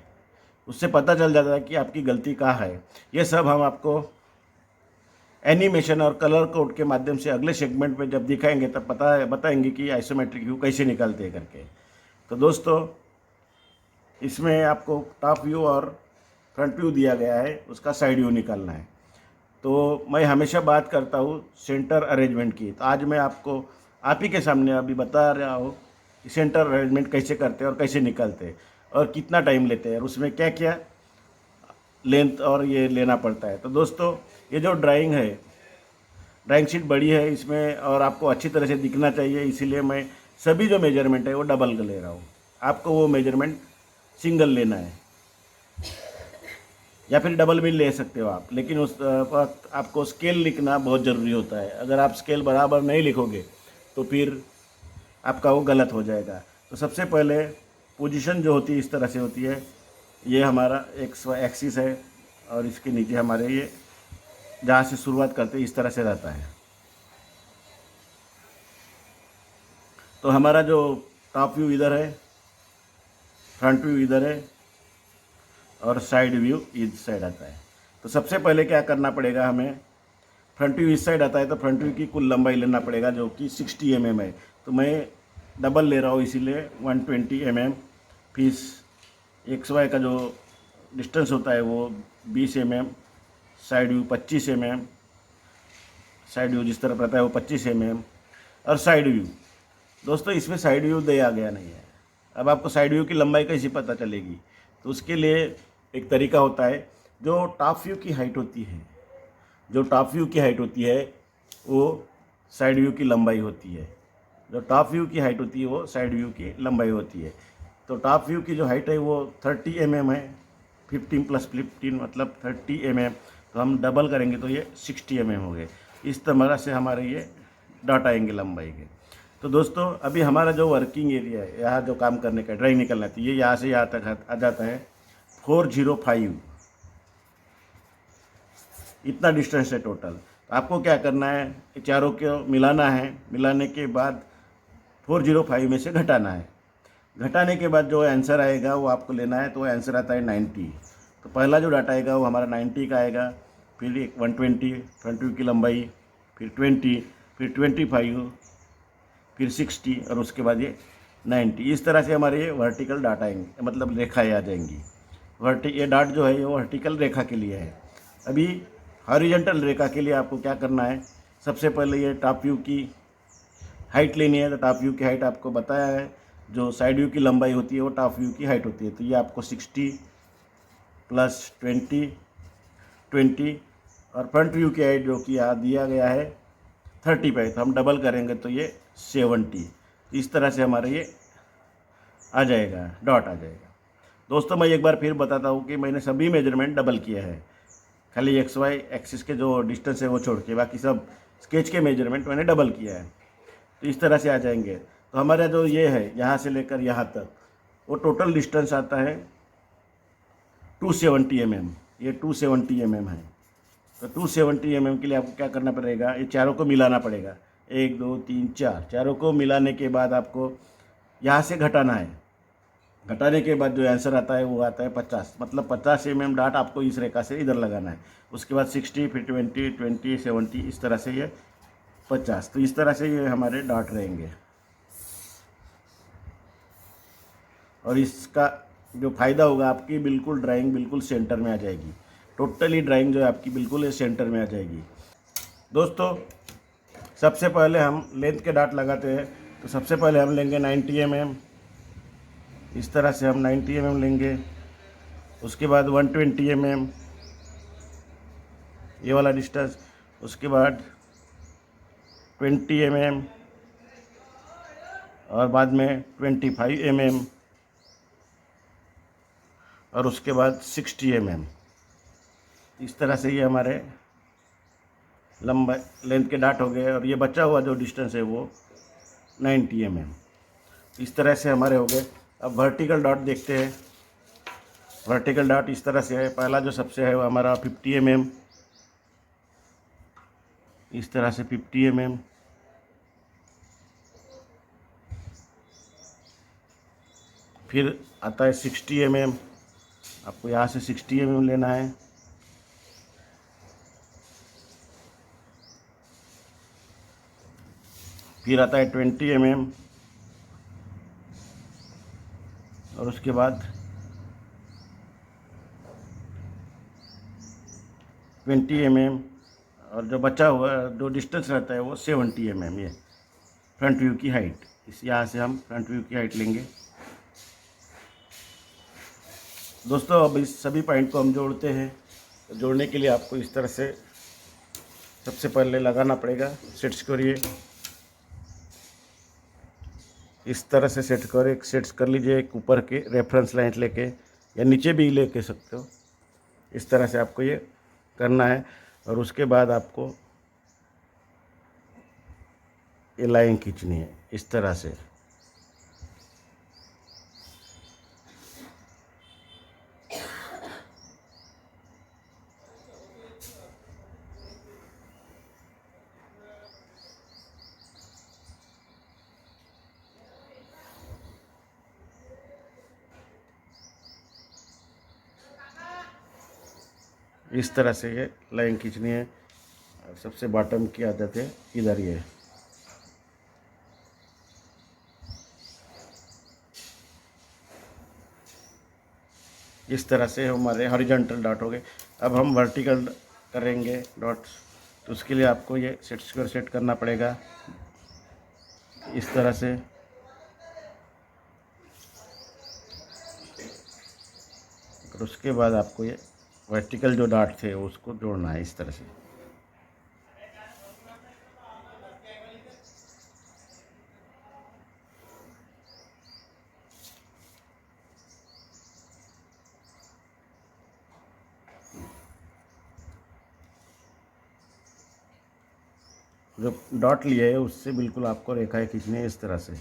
उससे पता चल जाता है कि आपकी गलती कहाँ है। ये सब हम आपको एनिमेशन और कलर कोड के माध्यम से अगले सेगमेंट में जब दिखाएंगे तब बताएंगे कि आइसोमेट्रिक व्यू कैसे निकालते हैं करके। तो दोस्तों इसमें आपको टॉप व्यू और फ्रंट व्यू दिया गया है, उसका साइड व्यू निकालना है। तो मैं हमेशा बात करता हूँ सेंटर अरेंजमेंट की, तो आज मैं आपको आप ही के सामने अभी बता रहा हूँ कि सेंटर अरेंजमेंट कैसे करते हैं और कैसे निकालते हैं और कितना टाइम लेते हैं और उसमें क्या क्या लेंथ और ये लेना पड़ता है। तो दोस्तों ये जो ड्राइंग है, ड्राइंग शीट बड़ी है इसमें और आपको अच्छी तरह से दिखना चाहिए, इसीलिए मैं सभी जो मेजरमेंट है वो डबल का ले रहा हूँ। आपको वो मेजरमेंट सिंगल लेना है या फिर डबल भी ले सकते हो आप, लेकिन उस वक्त आपको स्केल लिखना बहुत ज़रूरी होता है। अगर आप स्केल बराबर नहीं लिखोगे तो फिर आपका वो गलत हो जाएगा। तो सबसे पहले पोजीशन जो होती है इस तरह से होती है, ये हमारा एक्स एक्सिस है और इसके नीचे हमारे ये जहाँ से शुरुआत करते हैं इस तरह से रहता है। तो हमारा जो टॉप व्यू इधर है, फ्रंट व्यू इधर है और साइड व्यू इस साइड आता है। तो सबसे पहले क्या करना पड़ेगा हमें, फ्रंट व्यू इस साइड आता है तो फ्रंट व्यू की कुल लंबाई लेना पड़ेगा जो कि 60 mm है। तो मैं डबल ले रहा हूँ इसीलिए 120 mm। फिर एक्स वाई का जो डिस्टेंस होता है वो 20 mm, side view 25 mm, side view जिस तरफ रहता है वो 25 mm और साइड व्यू। दोस्तों इसमें साइड व्यू दिया गया नहीं है। अब आपको साइड व्यू की लंबाई कैसे पता चलेगी, तो उसके लिए एक तरीका होता है, जो टॉप व्यू की हाइट होती है, जो टॉप व्यू की हाइट होती है वो साइड व्यू की लंबाई होती है। जो टॉप व्यू की हाइट होती है वो साइड व्यू की लंबाई होती है। तो टॉप व्यू की जो हाइट है वो 30 mm है, 15 + 15 मतलब 30 mm। तो हम डबल करेंगे तो ये 60 mm हो गए। इस तरह से हमारे ये डॉट आएंगे लंबाई के। तो दोस्तों अभी हमारा जो वर्किंग एरिया है, यहाँ जो काम करने का ड्राइंग निकलना चाहिए, यहाँ से यहाँ तक आ जाता है 405। इतना डिस्टेंस है टोटल। तो आपको क्या करना है, चारों को मिलाना है, मिलाने के बाद 405 में से घटाना है। घटाने के बाद जो आंसर आएगा वो आपको लेना है, तो आंसर आता है 90। तो पहला जो डाटा आएगा वो हमारा 90 का आएगा, फिर 120 फ्रंट व्यू की लंबाई, फिर 20, फिर 25, फिर 60 और उसके बाद ये 90। इस तरह से हमारे ये वर्टिकल डाटा आएंगे, मतलब रेखाएँ आ जाएंगी। ये डाट जो है ये वर्टिकल रेखा के लिए है। अभी हॉरिजॉन्टल रेखा के लिए आपको क्या करना है, सबसे पहले ये टॉप व्यू की हाइट लेनी है। तो टॉप व्यू की हाइट आपको बताया है, जो साइड व्यू की लंबाई होती है वो टॉप व्यू की हाइट होती है। तो ये आपको 60 + 20 और फ्रंट व्यू की हाइट जो कि यहाँ दिया गया है 30 पे, तो हम डबल करेंगे तो ये 70। इस तरह से हमारा ये आ जाएगा, डॉट आ जाएगा। दोस्तों मैं एक बार फिर बताता हूँ कि मैंने सभी मेजरमेंट डबल किया है, खाली एक्स वाई एक्सिस के जो डिस्टेंस है वो छोड़ के, बाकी सब स्केच के मेजरमेंट मैंने डबल किया है। तो इस तरह से आ जाएंगे। तो हमारा जो ये है यहाँ से लेकर यहाँ तक वो टोटल डिस्टेंस आता है 270 mm। ये 270 mm है। तो 270 mm के लिए आपको क्या करना पड़ेगा, ये चारों को मिलाना पड़ेगा, 1 2 3 4, चारों को मिलाने के बाद आपको यहाँ से घटाना है। घटाने के बाद जो आंसर आता है वो आता है 50, मतलब 50 mm डाट आपको इस रेखा से इधर लगाना है। उसके बाद 60, फिर 20, 20, 70, इस तरह से ये 50। तो इस तरह से ये हमारे डॉट रहेंगे और इसका जो फ़ायदा होगा, आपकी बिल्कुल ड्राइंग बिल्कुल सेंटर में आ जाएगी। टोटली ड्राइंग जो है आपकी बिल्कुल सेंटर में आ जाएगी। दोस्तों सबसे पहले हम लेंथ के डाट लगाते हैं। तो सबसे पहले हम लेंगे 90 mm, इस तरह से हम 90 mm लेंगे। उसके बाद 120 mm ये वाला डिस्टेंस, उसके बाद 20 mm और बाद में 25 mm और उसके बाद 60 mm। इस तरह से ये हमारे लंबा लेंथ के डाट हो गए और ये बचा हुआ जो डिस्टेंस है वो 90 mm। इस तरह से हमारे हो गए। अब वर्टिकल डॉट देखते हैं। वर्टिकल डॉट इस तरह से है, पहला जो सबसे है वो हमारा 50 mm, इस तरह से 50 mm, फिर आता है 60 mm। आपको यहाँ से 60 mm लेना है। फिर आता है 20 mm, और उसके बाद 20 mm, और जो बचा हुआ जो डिस्टेंस रहता है वो 70 mm। ये फ्रंट व्यू की हाइट, इस यहाँ से हम फ्रंट व्यू की हाइट लेंगे। दोस्तों अब इस सभी पॉइंट को हम जोड़ते हैं। तो जोड़ने के लिए आपको इस तरह से सबसे पहले लगाना पड़ेगा। सेट्स करिए, इस तरह से सेट्स कर लीजिए। एक ऊपर के रेफरेंस लाइन लेके या नीचे भी लेके सकते हो। इस तरह से आपको ये करना है और उसके बाद आपको ये लाइन खींचनी है इस तरह से। इस तरह से ये लाइन खींचनी है। और सबसे बॉटम की आदत है इधर, ये इस तरह से हमारे हॉरिजॉन्टल डॉट हो गए। अब हम वर्टिकल करेंगे डॉट्स, तो उसके लिए आपको ये सेट करना पड़ेगा इस तरह से। और उसके बाद आपको ये वर्टिकल जो डॉट थे उसको जोड़ना है इस तरह से। जो डॉट लिए है उससे बिल्कुल आपको रेखाएं खींचनी है इस तरह से।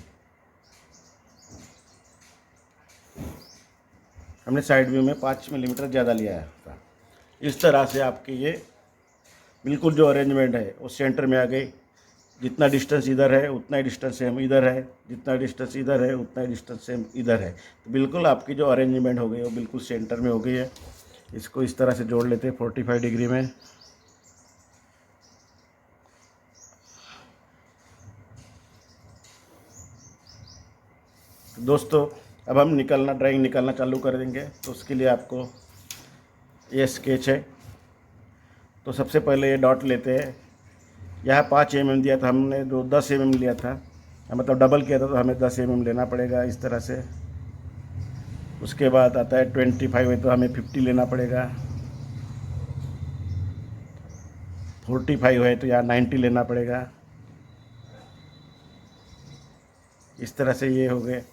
हमने साइड व्यू में 5 मिलीमीटर ज़्यादा लिया था। इस तरह से आपके ये बिल्कुल जो अरेंजमेंट है वो सेंटर में आ गई। जितना डिस्टेंस इधर है उतना ही डिस्टेंस सेम इधर है, जितना डिस्टेंस इधर है उतना ही डिस्टेंस सेम इधर है। तो बिल्कुल आपकी जो अरेंजमेंट हो गई वो बिल्कुल सेंटर में हो गई है। इसको इस तरह से जोड़ लेते हैं 45 डिग्री में। दोस्तों अब हम ड्राइंग निकालना चालू कर देंगे। तो उसके लिए आपको ये स्केच है। तो सबसे पहले ये डॉट लेते हैं। यहाँ 5 mm दिया था हमने, जो 10 mm लिया था, मतलब डबल किया था, तो हमें 10 mm लेना पड़ेगा इस तरह से। उसके बाद आता है 25 है तो हमें 50 लेना पड़ेगा। 45 है तो यहाँ 90 लेना पड़ेगा। इस तरह से ये हो गए।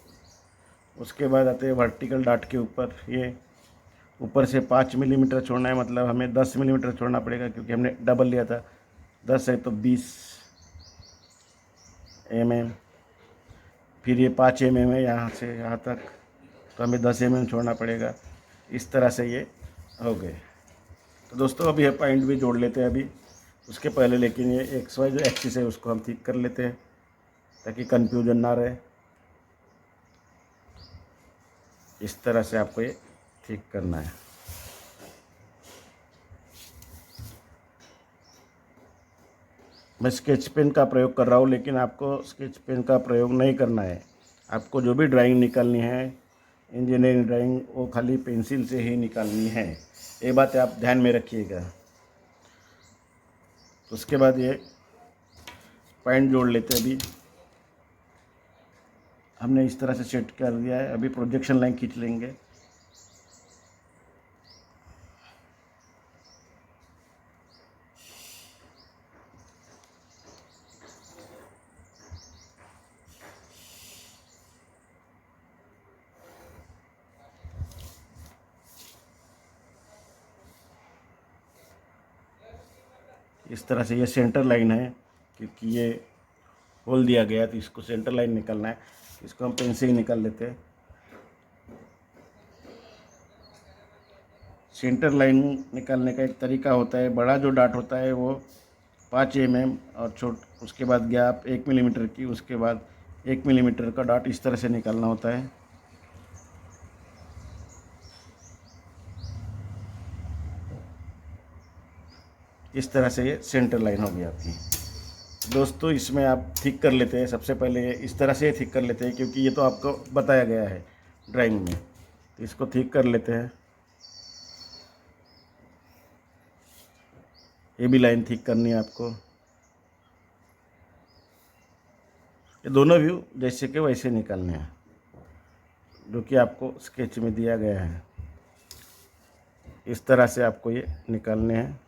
उसके बाद आते हैं वर्टिकल डॉट के ऊपर। ये ऊपर से 5 मिलीमीटर छोड़ना है, मतलब हमें 10 मिलीमीटर छोड़ना पड़ेगा क्योंकि हमने डबल लिया था। 10 है तो 20 mm। फिर ये 5 mm है यहाँ से यहाँ तक, तो हमें 10 mm छोड़ना पड़ेगा। इस तरह से ये हो गए। तो दोस्तों अभी ये पॉइंट भी जोड़ लेते हैं अभी उसके पहले, लेकिन ये XY जो एक्सिस है उसको हम ठीक कर लेते हैं ताकि कन्फ्यूजन ना रहे। इस तरह से आपको ये ठीक करना है। मैं स्केच पेन का प्रयोग कर रहा हूँ, लेकिन आपको स्केच पेन का प्रयोग नहीं करना है। आपको जो भी ड्राइंग निकालनी है, इंजीनियरिंग ड्राइंग, वो खाली पेंसिल से ही निकालनी है। ये बात आप ध्यान में रखिएगा। उसके बाद ये पॉइंट जोड़ लेते हैं। अभी हमने इस तरह से सेट कर दिया है। अभी प्रोजेक्शन लाइन खींच लेंगे। इस तरह से ये सेंटर लाइन है, क्योंकि ये होल दिया गया तो इसको सेंटर लाइन निकालना है। इसको हम पेन से ही निकाल लेते हैं। सेंटर लाइन निकालने का एक तरीका होता है। बड़ा जो डॉट होता है वो 5 mm और उसके बाद गैप 1 मिलीमीटर की, उसके बाद 1 मिलीमीटर का डॉट इस तरह से निकालना होता है। इस तरह से ये सेंटर लाइन हो गई आपकी। दोस्तों इसमें आप ठीक कर लेते हैं। सबसे पहले इस तरह से ठीक कर लेते हैं, क्योंकि ये तो आपको बताया गया है। ड्राइंग में। तो इसको ठीक कर लेते हैं। ये भी लाइन ठीक करनी है आपको। ये दोनों व्यू जैसे कि वैसे निकालने हैं जो कि आपको स्केच में दिया गया है। इस तरह से आपको ये निकालने हैं।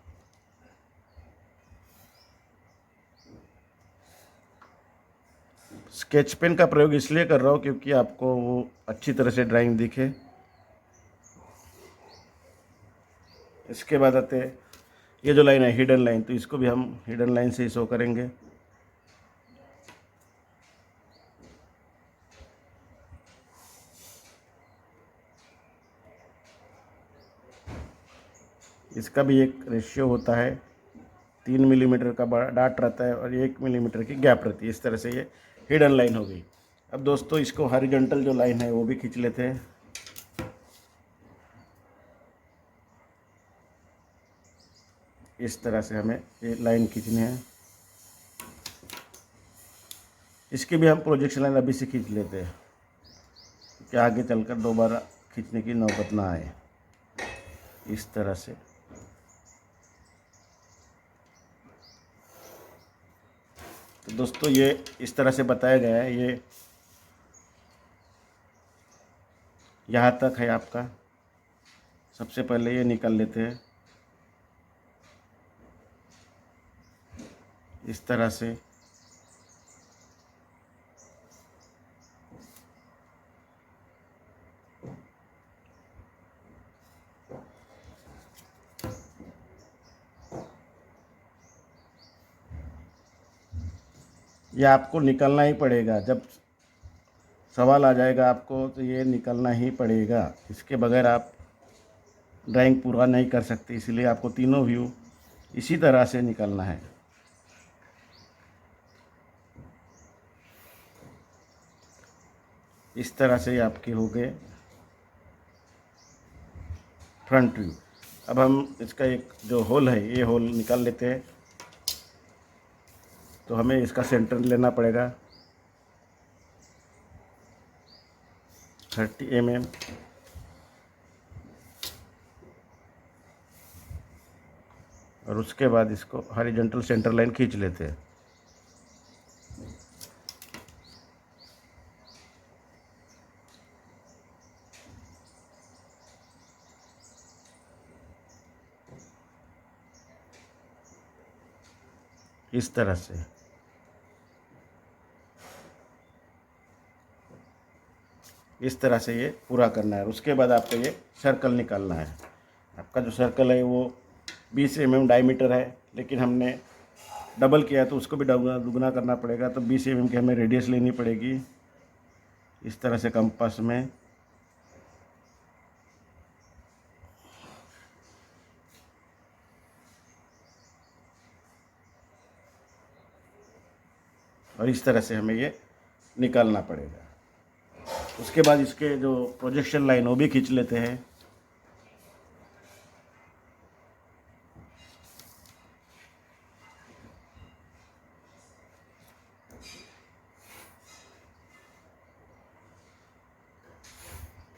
स्केच पेन का प्रयोग इसलिए कर रहा हूँ क्योंकि आपको वो अच्छी तरह से ड्राइंग दिखे। इसके बाद आते हैं ये जो लाइन है हिडन लाइन, तो इसको भी हम हिडन लाइन से ही शो करेंगे। इसका भी एक रेशियो होता है, 3 मिलीमीटर का डाट रहता है और 1 मिलीमीटर की गैप रहती है। इस तरह से ये हिडन लाइन हो गई। अब दोस्तों इसको हॉरिजॉन्टल जो लाइन है वो भी खींच लेते हैं। इस तरह से हमें ये लाइन खींचनी है। इसकी भी हम प्रोजेक्शन लाइन अभी से खींच लेते हैं कि आगे चलकर दोबारा खींचने की नौबत ना आए। इस तरह से तो दोस्तों ये इस तरह से बताया गया है। ये यहाँ तक है आपका। सबसे पहले ये निकाल लेते हैं इस तरह से। ये आपको निकालना ही पड़ेगा। जब सवाल आ जाएगा आपको तो ये निकालना ही पड़ेगा। इसके बगैर आप ड्राइंग पूरा नहीं कर सकते। इसलिए आपको तीनों व्यू इसी तरह से निकालना है। इस तरह से आपके हो गए फ्रंट व्यू। अब हम इसका एक जो होल है ये होल निकाल लेते हैं। तो हमें इसका सेंटर लेना पड़ेगा 30 mm। और उसके बाद इसको हॉरिजॉन्टल सेंटर लाइन खींच लेते हैं। इस तरह से ये पूरा करना है। उसके बाद आपको ये सर्कल निकालना है। आपका जो सर्कल है वो 20 mm डायमीटर है, लेकिन हमने डबल किया है तो उसको भी दुगना करना पड़ेगा। तो 20 mm की हमें रेडियस लेनी पड़ेगी इस तरह से कंपास में। और इस तरह से हमें ये निकालना पड़ेगा। उसके बाद इसके जो प्रोजेक्शन लाइन वो भी खींच लेते हैं।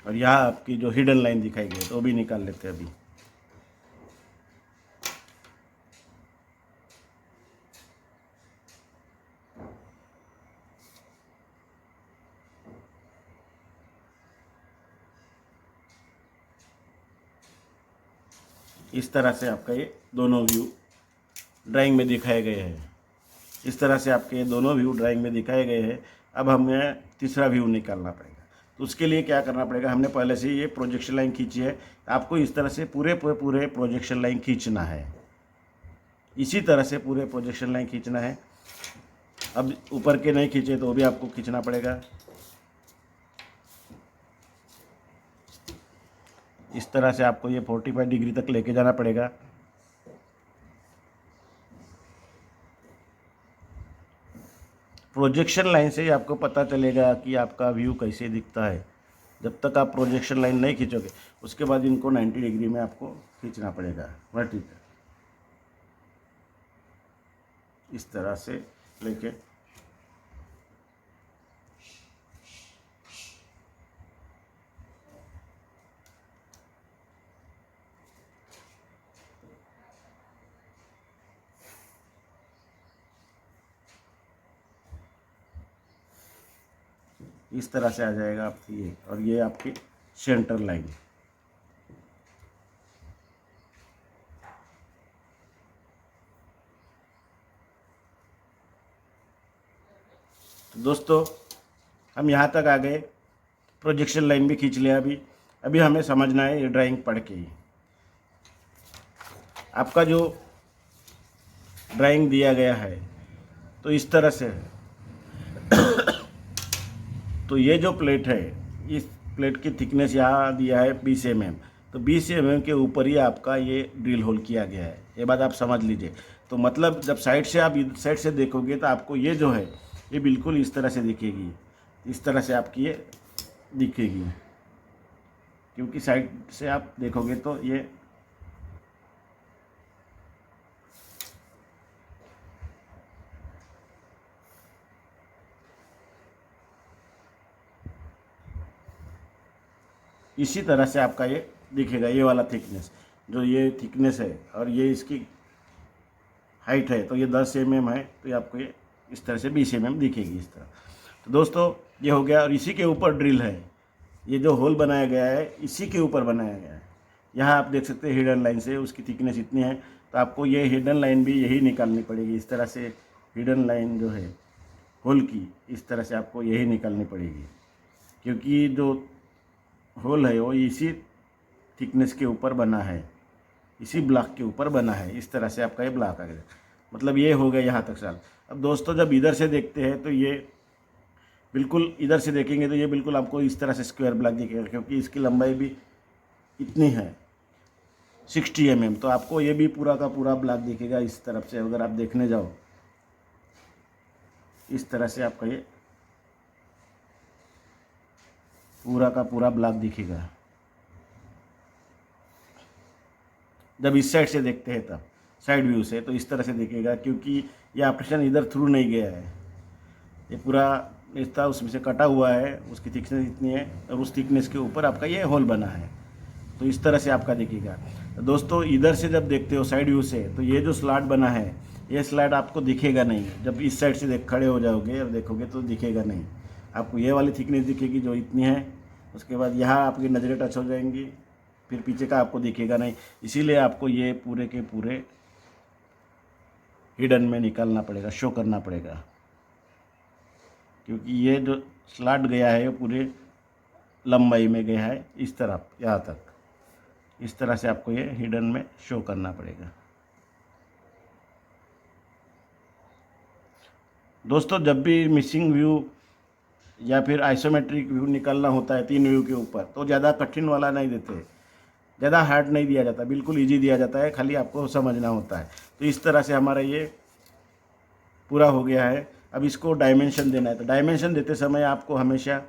और यहाँ आपकी जो हिडन लाइन दिखाई गई तो वो भी निकाल लेते हैं अभी। इस तरह से आपका ये दोनों व्यू ड्राइंग में दिखाए गए हैं। इस तरह से आपके ये दोनों व्यू ड्राइंग में दिखाए गए हैं। अब हमें तीसरा व्यू निकालना पड़ेगा। तो उसके लिए क्या करना पड़ेगा, हमने पहले से ये प्रोजेक्शन लाइन खींची है। आपको इस तरह से पूरे प्रोजेक्शन लाइन खींचना है। इसी तरह से पूरे प्रोजेक्शन लाइन खींचना है। अब ऊपर के नहीं खींचे तो भी आपको खींचना पड़ेगा। इस तरह से आपको ये 45 डिग्री तक लेके जाना पड़ेगा। प्रोजेक्शन लाइन से ही आपको पता चलेगा कि आपका व्यू कैसे दिखता है। जब तक आप प्रोजेक्शन लाइन नहीं खींचोगे उसके बाद इनको 90 डिग्री में आपको खींचना पड़ेगा वर्टिकल। इस तरह से लेके इस तरह से आ जाएगा आपकी ये, और ये आपकी सेंटर लाइन। तो दोस्तों हम यहाँ तक आ गए, प्रोजेक्शन लाइन भी खींच लिया। अभी अभी हमें समझना है ये ड्राइंग पढ़ के ही। आपका जो ड्राइंग दिया गया है तो इस तरह से है। तो ये जो प्लेट है, इस प्लेट की थिकनेस यहाँ दिया है 20 mm। तो 20 mm के ऊपर ही आपका ये ड्रिल होल किया गया है, ये बात आप समझ लीजिए। तो मतलब जब साइड से आप इस साइड से देखोगे तो आपको ये जो है ये बिल्कुल इस तरह से दिखेगी, इस तरह से आपकी ये दिखेगी, क्योंकि साइड से आप देखोगे तो ये इसी तरह से आपका ये दिखेगा। ये वाला थिकनेस, जो ये थिकनेस है और ये इसकी हाइट है, तो ये 10 mm है, तो ये आपको ये इस तरह से 20 mm दिखेगी इस तरह। तो दोस्तों ये हो गया, और इसी के ऊपर ड्रिल है। ये जो होल बनाया गया है इसी के ऊपर बनाया गया है। यहाँ आप देख सकते हैं हिडन लाइन से उसकी थिकनेस इतनी है, तो आपको ये हिडन लाइन भी यही निकालनी पड़ेगी। इस तरह से हिडन लाइन जो है होल की, इस तरह से आपको यही निकालनी पड़ेगी, क्योंकि जो होल है वो इसी थिकनेस के ऊपर बना है, इसी ब्लॉक के ऊपर बना है। इस तरह से आपका ये ब्लॉक आ गया, मतलब ये हो गया यहाँ तक साल। अब दोस्तों जब इधर से देखते हैं तो ये बिल्कुल, इधर से देखेंगे तो ये बिल्कुल आपको इस तरह से स्क्वायर ब्लॉक दिखेगा, क्योंकि इसकी लंबाई भी इतनी है 60 mm। तो आपको ये भी पूरा का पूरा ब्लॉक दिखेगा इस तरफ से। अगर आप देखने जाओ इस तरह से आपका ये पूरा का पूरा ब्लॉक दिखेगा। जब इस साइड से देखते हैं तब साइड व्यू से तो इस तरह से दिखेगा, क्योंकि ये ऑपरेशन इधर थ्रू नहीं गया है, ये पूरा रिश्ता उसमें से कटा हुआ है, उसकी थिकनेस इतनी है और उस थिकनेस के ऊपर आपका ये होल बना है। तो इस तरह से आपका दिखेगा। तो दोस्तों इधर से जब देखते हो साइड व्यू से, तो ये जो स्लॉट बना है ये स्लॉट आपको दिखेगा नहीं। जब इस साइड से खड़े हो जाओगे और देखोगे तो दिखेगा नहीं, आपको ये वाली थिकनेस दिखेगी जो इतनी है। उसके बाद यहाँ आपकी नज़रें टच हो जाएंगी, फिर पीछे का आपको दिखेगा नहीं। इसीलिए आपको ये पूरे के पूरे हिडन में निकालना पड़ेगा, शो करना पड़ेगा, क्योंकि ये जो स्लॉट गया है पूरे लंबाई में गया है इस तरफ यहाँ तक। इस तरह से आपको ये हिडन में शो करना पड़ेगा। दोस्तों जब भी मिसिंग व्यू या फिर आइसोमेट्रिक व्यू निकालना होता है 3 व्यू के ऊपर, तो ज़्यादा कठिन वाला नहीं देते, ज़्यादा हार्ड नहीं दिया जाता, बिल्कुल इजी दिया जाता है, खाली आपको समझना होता है। तो इस तरह से हमारा ये पूरा हो गया है। अब इसको डायमेंशन देना है, तो डायमेंशन देते समय आपको हमेशा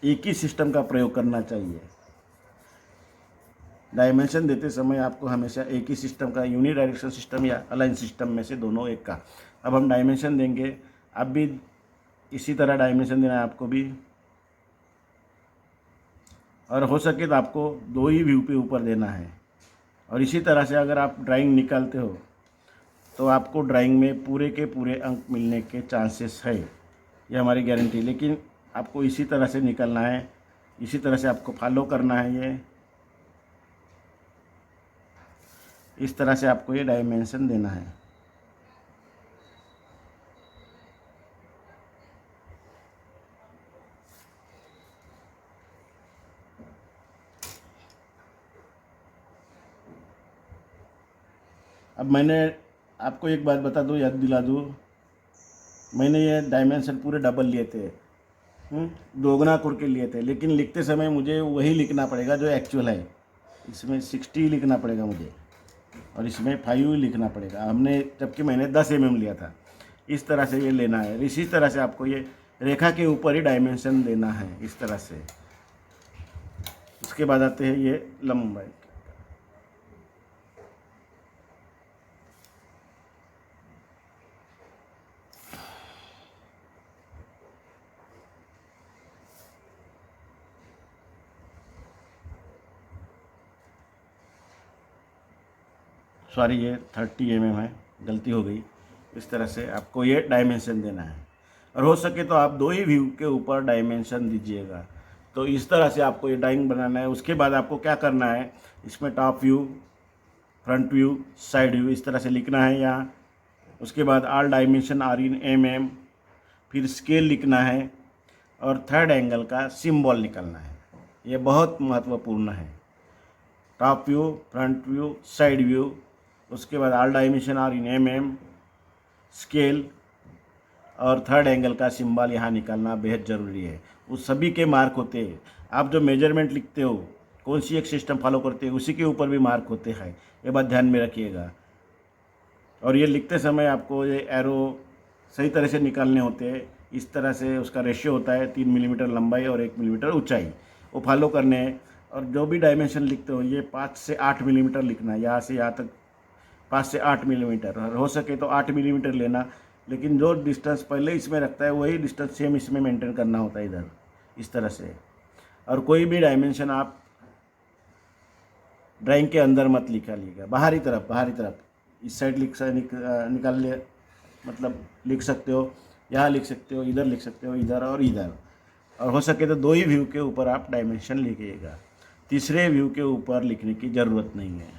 एक ही सिस्टम का प्रयोग करना चाहिए। डायमेंशन देते समय आपको हमेशा एक ही सिस्टम का, यूनि डायरेक्शन सिस्टम या अलाइन सिस्टम में से दोनों एक का। अब हम डायमेंशन देंगे, अब भी इसी तरह डायमेंशन देना है आपको भी, और हो सके तो आपको 2 ही व्यू पे ऊपर देना है। और इसी तरह से अगर आप ड्राइंग निकालते हो तो आपको ड्राइंग में पूरे के पूरे अंक मिलने के चांसेस है, ये हमारी गारंटी। लेकिन आपको इसी तरह से निकलना है, इसी तरह से आपको फॉलो करना है। ये इस तरह से आपको ये डायमेंशन देना है। अब मैंने आपको एक बात बता दूँ, याद दिला दूँ, मैंने ये डायमेंशन पूरे डबल लिए थे, दोगुना करके लिए थे, लेकिन लिखते समय मुझे वही लिखना पड़ेगा जो एक्चुअल है। इसमें 60 लिखना पड़ेगा मुझे, और इसमें 5 लिखना पड़ेगा हमने, जबकि मैंने 10 mm लिया था। इस तरह से ये लेना है, इसी तरह से आपको ये रेखा के ऊपर ही डायमेंशन देना है, इस तरह से। उसके बाद आते हैं ये लंबाई। सॉरी, ये 30 mm है, गलती हो गई। इस तरह से आपको ये डायमेंशन देना है। और हो सके तो आप 2 ही व्यू के ऊपर डायमेंशन दीजिएगा। तो इस तरह से आपको ये ड्राइंग बनाना है। उसके बाद आपको क्या करना है, इसमें top view, front view, side view इस तरह से लिखना है यहाँ। उसके बाद all dimension are in mm, फिर स्केल लिखना है और थर्ड एंगल का सिंबल निकालना है। ये बहुत महत्वपूर्ण है। Top view, front view, side view, उसके बाद all dimension are in mm, scale और थर्ड एंगल का सिंबल यहाँ निकालना बेहद ज़रूरी है। उस सभी के मार्क होते हैं। आप जो मेजरमेंट लिखते हो, कौन सी एक सिस्टम फॉलो करते हो, उसी के ऊपर भी मार्क होते हैं। ये बात ध्यान में रखिएगा। और ये लिखते समय आपको ये एरो सही तरह से निकालने होते हैं। इस तरह से उसका रेशियो होता है 3 मिलीमीटर लंबाई और 1 मिलीमीटर ऊंचाई, वो फॉलो करने हैं। और जो भी डायमेंशन लिखते हो ये 5 से 8 मिलीमीटर लिखना है, यहाँ से यहाँ तक 5 से 8 मिलीमीटर, और हो सके तो 8 मिलीमीटर लेना। लेकिन जो डिस्टेंस पहले इसमें रखता है वही डिस्टेंस सेम इसमें मेंटेन करना होता है इधर, इस तरह से। और कोई भी डायमेंशन आप ड्राइंग के अंदर मत निकालिएगा, बाहरी तरफ इस साइड निकाल ले, मतलब लिख सकते हो, यहाँ लिख सकते हो, इधर लिख सकते हो, इधर और इधर। और हो सके तो 2 ही व्यू के ऊपर आप डायमेंशन लिखिएगा, तीसरे व्यू के ऊपर लिखने की ज़रूरत नहीं है।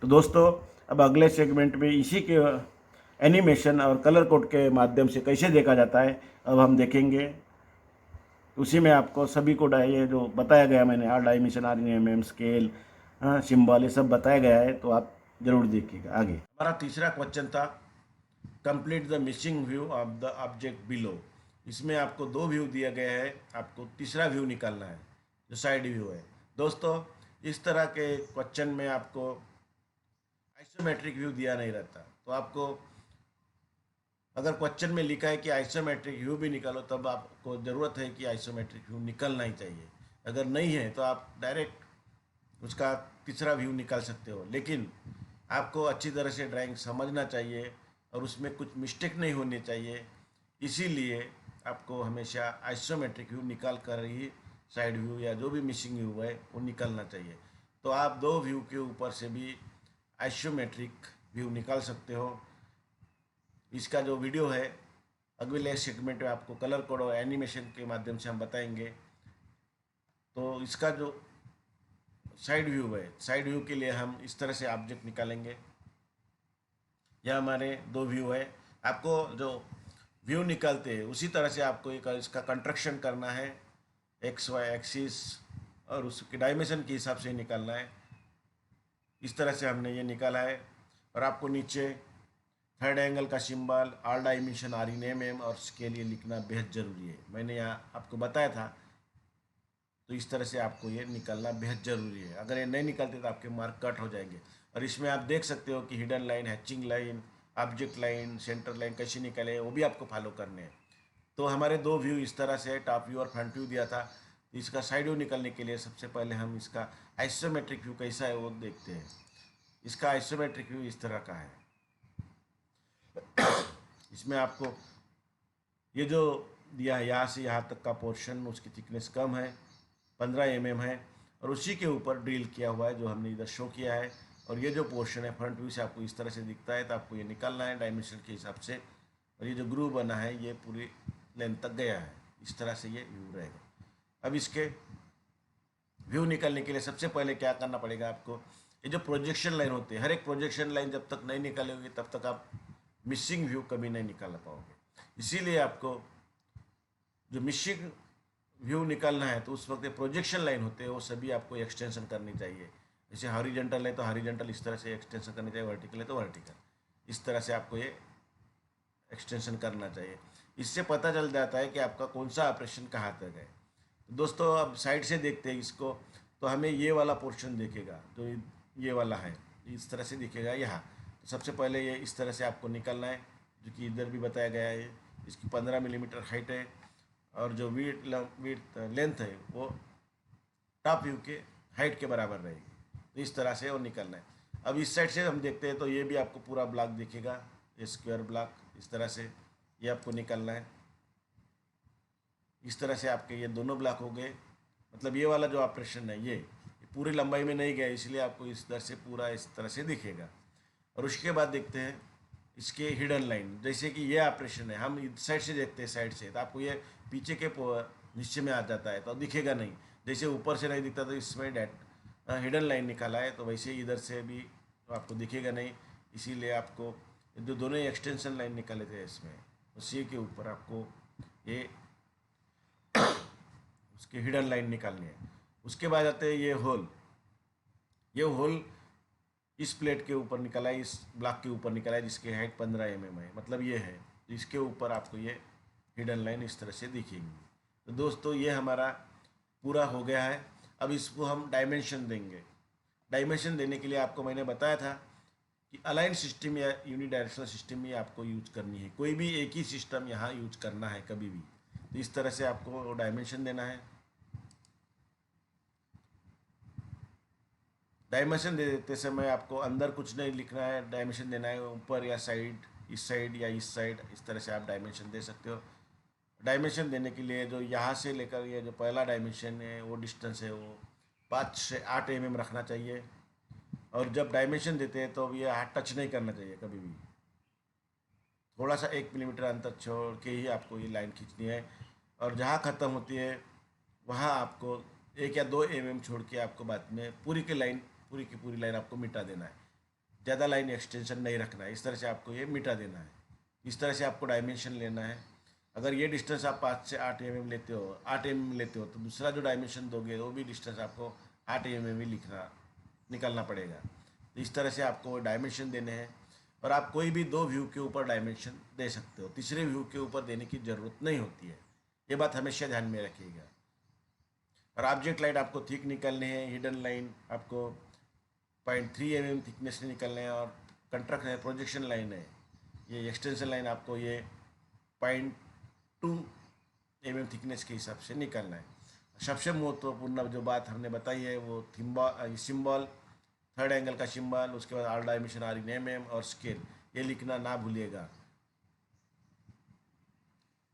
तो दोस्तों, अब अगले सेगमेंट में इसी के एनिमेशन और कलर कोड के माध्यम से कैसे देखा जाता है अब हम देखेंगे। उसी में आपको सभी को ये जो बताया गया मैंने, all dimension, are in mm, scale, symbol, ये सब बताया गया है, तो आप ज़रूर देखिएगा आगे। हमारा तीसरा क्वेश्चन था complete the missing view of the object below. इसमें आपको 2 व्यू दिया गया है, आपको तीसरा व्यू निकालना है जो साइड व्यू है। दोस्तों, इस तरह के क्वेश्चन में आपको आइसोमेट्रिक व्यू दिया नहीं रहता, तो आपको अगर क्वेश्चन में लिखा है कि आइसोमेट्रिक व्यू भी निकालो, तब आपको ज़रूरत है कि आइसोमेट्रिक व्यू निकलना ही चाहिए। अगर नहीं है तो आप डायरेक्ट उसका तीसरा व्यू निकाल सकते हो, लेकिन आपको अच्छी तरह से ड्राइंग समझना चाहिए और उसमें कुछ मिस्टेक नहीं होनी चाहिए। इसीलिए आपको हमेशा आइसोमेट्रिक व्यू निकाल कर ही साइड व्यू या जो भी मिसिंग व्यू है वो निकालना चाहिए। तो आप 2 व्यू के ऊपर से भी आइसोमेट्रिक व्यू निकाल सकते हो। इसका जो वीडियो है अगले सेगमेंट में आपको कलर कोड और एनिमेशन के माध्यम से हम बताएंगे। तो इसका जो साइड व्यू है, साइड व्यू के लिए हम इस तरह से ऑब्जेक्ट निकालेंगे। यह हमारे 2 व्यू है। आपको जो व्यू निकालते हैं उसी तरह से आपको एक इसका कंस्ट्रक्शन करना है, एक्स वाई एक्सिस, और उसके डायमेंशन के हिसाब से निकालना है। इस तरह से हमने ये निकाला है। और आपको नीचे थर्ड एंगल का symbol, all dimension, are in mm और स्केल ये लिखना बेहद ज़रूरी है। मैंने यहाँ आपको बताया था, तो इस तरह से आपको ये निकालना बेहद ज़रूरी है। अगर ये नहीं निकलते तो आपके मार्क कट हो जाएंगे। और इसमें आप देख सकते हो कि hidden line, hatching line, object line, centre line कैसे निकले, वो भी आपको फॉलो करने हैं। तो हमारे 2 व्यू इस तरह से, टॉप व्यू और फ्रंट व्यू दिया था। इसका साइड व्यू निकलने के लिए सबसे पहले हम इसका आइसोमेट्रिक व्यू कैसा है वो देखते हैं। इसका आइसोमेट्रिक व्यू इस तरह का है। इसमें आपको ये जो दिया है, यहाँ से यहाँ तक का पोर्शन, उसकी थिकनेस कम है, 15 mm है, और उसी के ऊपर ड्रिल किया हुआ है जो हमने इधर शो किया है। और ये जो पोर्शन है फ्रंट व्यू से आपको इस तरह से दिखता है, तो आपको ये निकालना है डायमेंशन के हिसाब से। और ये जो ग्रूव बना है ये पूरी लेंथ तक गया है, इस तरह से ये व्यू रहेगा। अब इसके व्यू निकालने के लिए सबसे पहले क्या करना पड़ेगा आपको, ये जो प्रोजेक्शन लाइन होती है, हर एक प्रोजेक्शन लाइन जब तक नहीं निकालोगे तब तक आप मिसिंग व्यू कभी नहीं निकाल पाओगे। इसीलिए आपको जो मिसिंग व्यू निकालना है तो उस वक्त प्रोजेक्शन लाइन होते हैं वो सभी आपको एक्सटेंशन करनी चाहिए। जैसे हॉरिजॉन्टल है तो हॉरिजॉन्टल इस तरह से एक्सटेंशन करनी चाहिए, वर्टिकल है तो वर्टिकल, इस तरह से आपको ये एक्सटेंशन करना चाहिए। इससे पता चल जाता है कि आपका कौन सा ऑपरेशन कहाँ तक है। तो दोस्तों, अब साइड से देखते हैं इसको, तो हमें ये वाला पोर्शन दिखेगा जो ये वाला है, इस तरह से दिखेगा यहाँ। तो सबसे पहले ये इस तरह से आपको निकालना है, जो कि इधर भी बताया गया है। इसकी 15 मिलीमीटर हाइट है और जो विड्थ लेंथ है वो टॉप व्यू के हाइट के बराबर रहेगी। तो इस तरह से वो निकलना है। अब इस साइड से हम देखते हैं तो ये भी आपको पूरा ब्लॉक दिखेगा, ये स्क्वायर ब्लॉक, इस तरह से ये आपको निकालना है। इस तरह से आपके ये दोनों ब्लॉक हो गए। मतलब ये वाला जो ऑपरेशन है ये पूरी लंबाई में नहीं गया, इसलिए आपको इस तरह से पूरा इस तरह से दिखेगा। और उसके बाद देखते हैं इसके हिडन लाइन, जैसे कि ये ऑपरेशन है, हम इस साइड से देखते हैं, साइड से, तो आपको ये पीछे के नीचे में आ जाता है तो दिखेगा नहीं। जैसे ऊपर से नहीं दिखता तो इसमें डेट हिडन लाइन निकाला है, तो वैसे ही इधर से भी तो आपको दिखेगा नहीं। इसीलिए आपको जो दोनों एक्सटेंशन लाइन निकाले थे इसमें, उसी के ऊपर आपको ये उसके हिडन लाइन निकालनी है। उसके बाद आते हैं ये होल। ये होल इस प्लेट के ऊपर निकला है, इस ब्लॉक के ऊपर निकला है, जिसकी हाइट 15 mm है, मतलब ये है। तो इसके ऊपर आपको ये हिडन लाइन इस तरह से दिखेंगी। तो दोस्तों ये हमारा पूरा हो गया है। अब इसको हम डायमेंशन देंगे। डायमेंशन देने के लिए आपको मैंने बताया था कि अलाइन सिस्टम या यूनिडायरेक्शनल सिस्टम ही आपको यूज करनी है। कोई भी एक ही सिस्टम यहाँ यूज करना है कभी भी। तो इस तरह से आपको डायमेंशन देना है। डायमेंशन दे देते समय आपको अंदर कुछ नहीं लिखना है, डायमेंशन देना है ऊपर या साइड, इस साइड या इस साइड, इस तरह से आप डायमेंशन दे सकते हो। डायमेंशन देने के लिए जो यहाँ से लेकर ये जो पहला डायमेंशन है वो डिस्टेंस है वो 5 से 8 mm रखना चाहिए। और जब डायमेंशन देते हैं तो ये हाथ टच नहीं करना चाहिए कभी भी। थोड़ा सा 1 mm अंतर छोड़ के ही आपको ये लाइन खींचनी है। और जहाँ ख़त्म होती है वहाँ आपको 1 या 2 mm छोड़ के आपको बाद में पूरी की पूरी लाइन आपको मिटा देना है। ज़्यादा लाइन एक्सटेंशन नहीं रखना है, इस तरह से आपको ये मिटा देना है। इस तरह से आपको डायमेंशन लेना है। अगर ये डिस्टेंस आप 5 से 8 mm लेते हो, 8 mm लेते हो, तो दूसरा जो डायमेंशन दोगे वो भी डिस्टेंस आपको 8 mm ही निकालना पड़ेगा। तो इस तरह से आपको डायमेंशन देने हैं। और आप कोई भी 2 व्यू के ऊपर डायमेंशन दे सकते हो, तीसरे व्यू के ऊपर देने की ज़रूरत नहीं होती है। ये बात हमेशा ध्यान में रखिएगा। और ऑब्जेक्ट लाइन आपको थिक निकालने हैं, हिडन लाइन आपको 0.3 mm थिकनेस से निकलने हैं। और कंट्रक्ट है, प्रोजेक्शन लाइन है, ये एक्सटेंशन लाइन आपको ये 0.2 mm थिकनेस के हिसाब से निकालना है। सबसे महत्वपूर्ण जो बात हमने बताई है वो सिंबल, थर्ड एंगल का सिंबल, उसके बाद are dimension, are in mm और स्केल, ये लिखना ना भूलिएगा।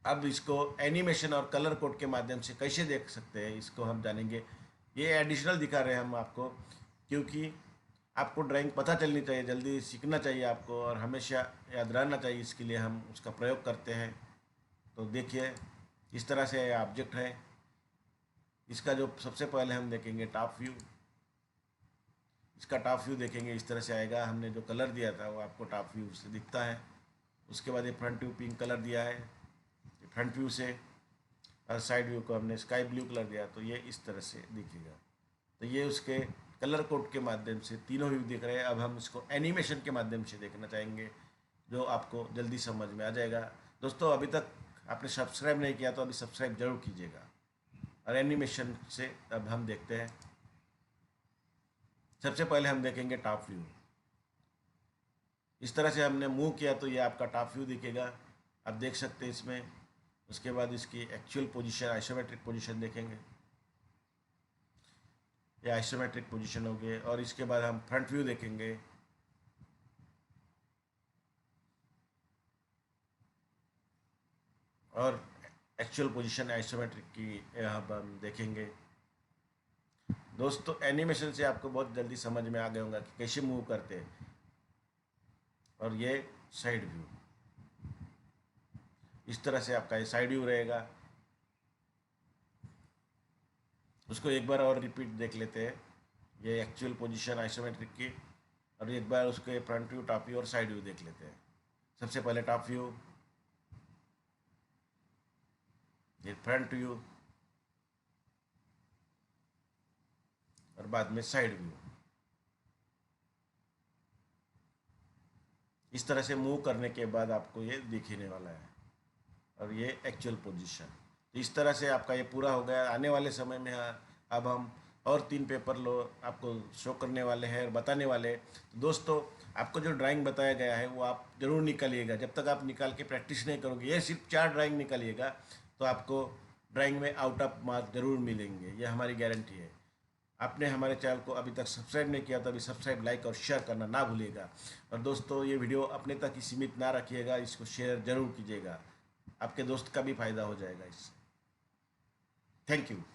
अब इसको एनिमेशन और कलर कोड के माध्यम से कैसे देख सकते हैं इसको हम जानेंगे। ये एडिशनल दिखा रहे हैं हम आपको, क्योंकि आपको ड्राइंग पता चलनी चाहिए, जल्दी सीखना चाहिए आपको और हमेशा याद रहना चाहिए। इसके लिए हम उसका प्रयोग करते हैं। तो देखिए इस तरह से ऑब्जेक्ट है। इसका जो सबसे पहले हम देखेंगे टॉप व्यू। इसका टॉप व्यू देखेंगे, इस तरह से आएगा। हमने जो कलर दिया था वो आपको टॉप व्यू से दिखता है। उसके बाद ये फ्रंट व्यू पिंक कलर दिया है फ्रंट व्यू से, और साइड व्यू को हमने स्काई ब्लू कलर दिया, तो ये इस तरह से दिखेगा। तो ये उसके कलर कोड के माध्यम से तीनों व्यू दिख रहे हैं। अब हम इसको एनिमेशन के माध्यम से देखना चाहेंगे, जो आपको जल्दी समझ में आ जाएगा। दोस्तों अभी तक आपने सब्सक्राइब नहीं किया तो अभी सब्सक्राइब जरूर कीजिएगा। और एनिमेशन से अब हम देखते हैं। सबसे पहले हम देखेंगे टॉप व्यू। इस तरह से हमने मूव किया तो ये आपका टॉप व्यू दिखेगा, आप देख सकते हैं इसमें। उसके बाद इसकी एक्चुअल पोजीशन, आइसोमेट्रिक पोजीशन देखेंगे। ये आइसोमेट्रिक पोजीशन हो गए। और इसके बाद हम फ्रंट व्यू देखेंगे। और एक्चुअल पोजीशन आइसोमेट्रिक की यहाँ पर हम देखेंगे। दोस्तों एनिमेशन से आपको बहुत जल्दी समझ में आ गया होगा कि कैसे मूव करते हैं। और ये साइड व्यू, इस तरह से आपका ये साइड व्यू रहेगा। उसको एक बार और रिपीट देख लेते हैं। ये एक्चुअल पोजीशन आइसोमेट्रिक की, और एक बार उसके फ्रंट व्यू, टॉप व्यू और साइड व्यू देख लेते हैं। सबसे पहले टॉप व्यू, ये फ्रंट व्यू, और बाद में साइड व्यू। इस तरह से मूव करने के बाद आपको ये दिखने वाला है। और ये एक्चुअल पोजीशन। तो इस तरह से आपका ये पूरा हो गया। आने वाले समय में अब हम और 3 पेपर आपको शो करने वाले हैं और बताने वाले हैं। तो दोस्तों आपको जो ड्राइंग बताया गया है वो आप ज़रूर निकालिएगा। जब तक आप निकाल के प्रैक्टिस नहीं करोगे, ये सिर्फ 4 ड्राइंग निकालिएगा तो आपको ड्राइंग में आउट ऑफ मार्क जरूर मिलेंगे, ये हमारी गारंटी है। आपने हमारे चैनल को अभी तक सब्सक्राइब नहीं किया तो अभी सब्सक्राइब, लाइक और शेयर करना ना भूलिएगा। और दोस्तों ये वीडियो अपने तक ही सीमित ना रखिएगा, इसको शेयर जरूर कीजिएगा, आपके दोस्त का भी फायदा हो जाएगा इससे। Thank you.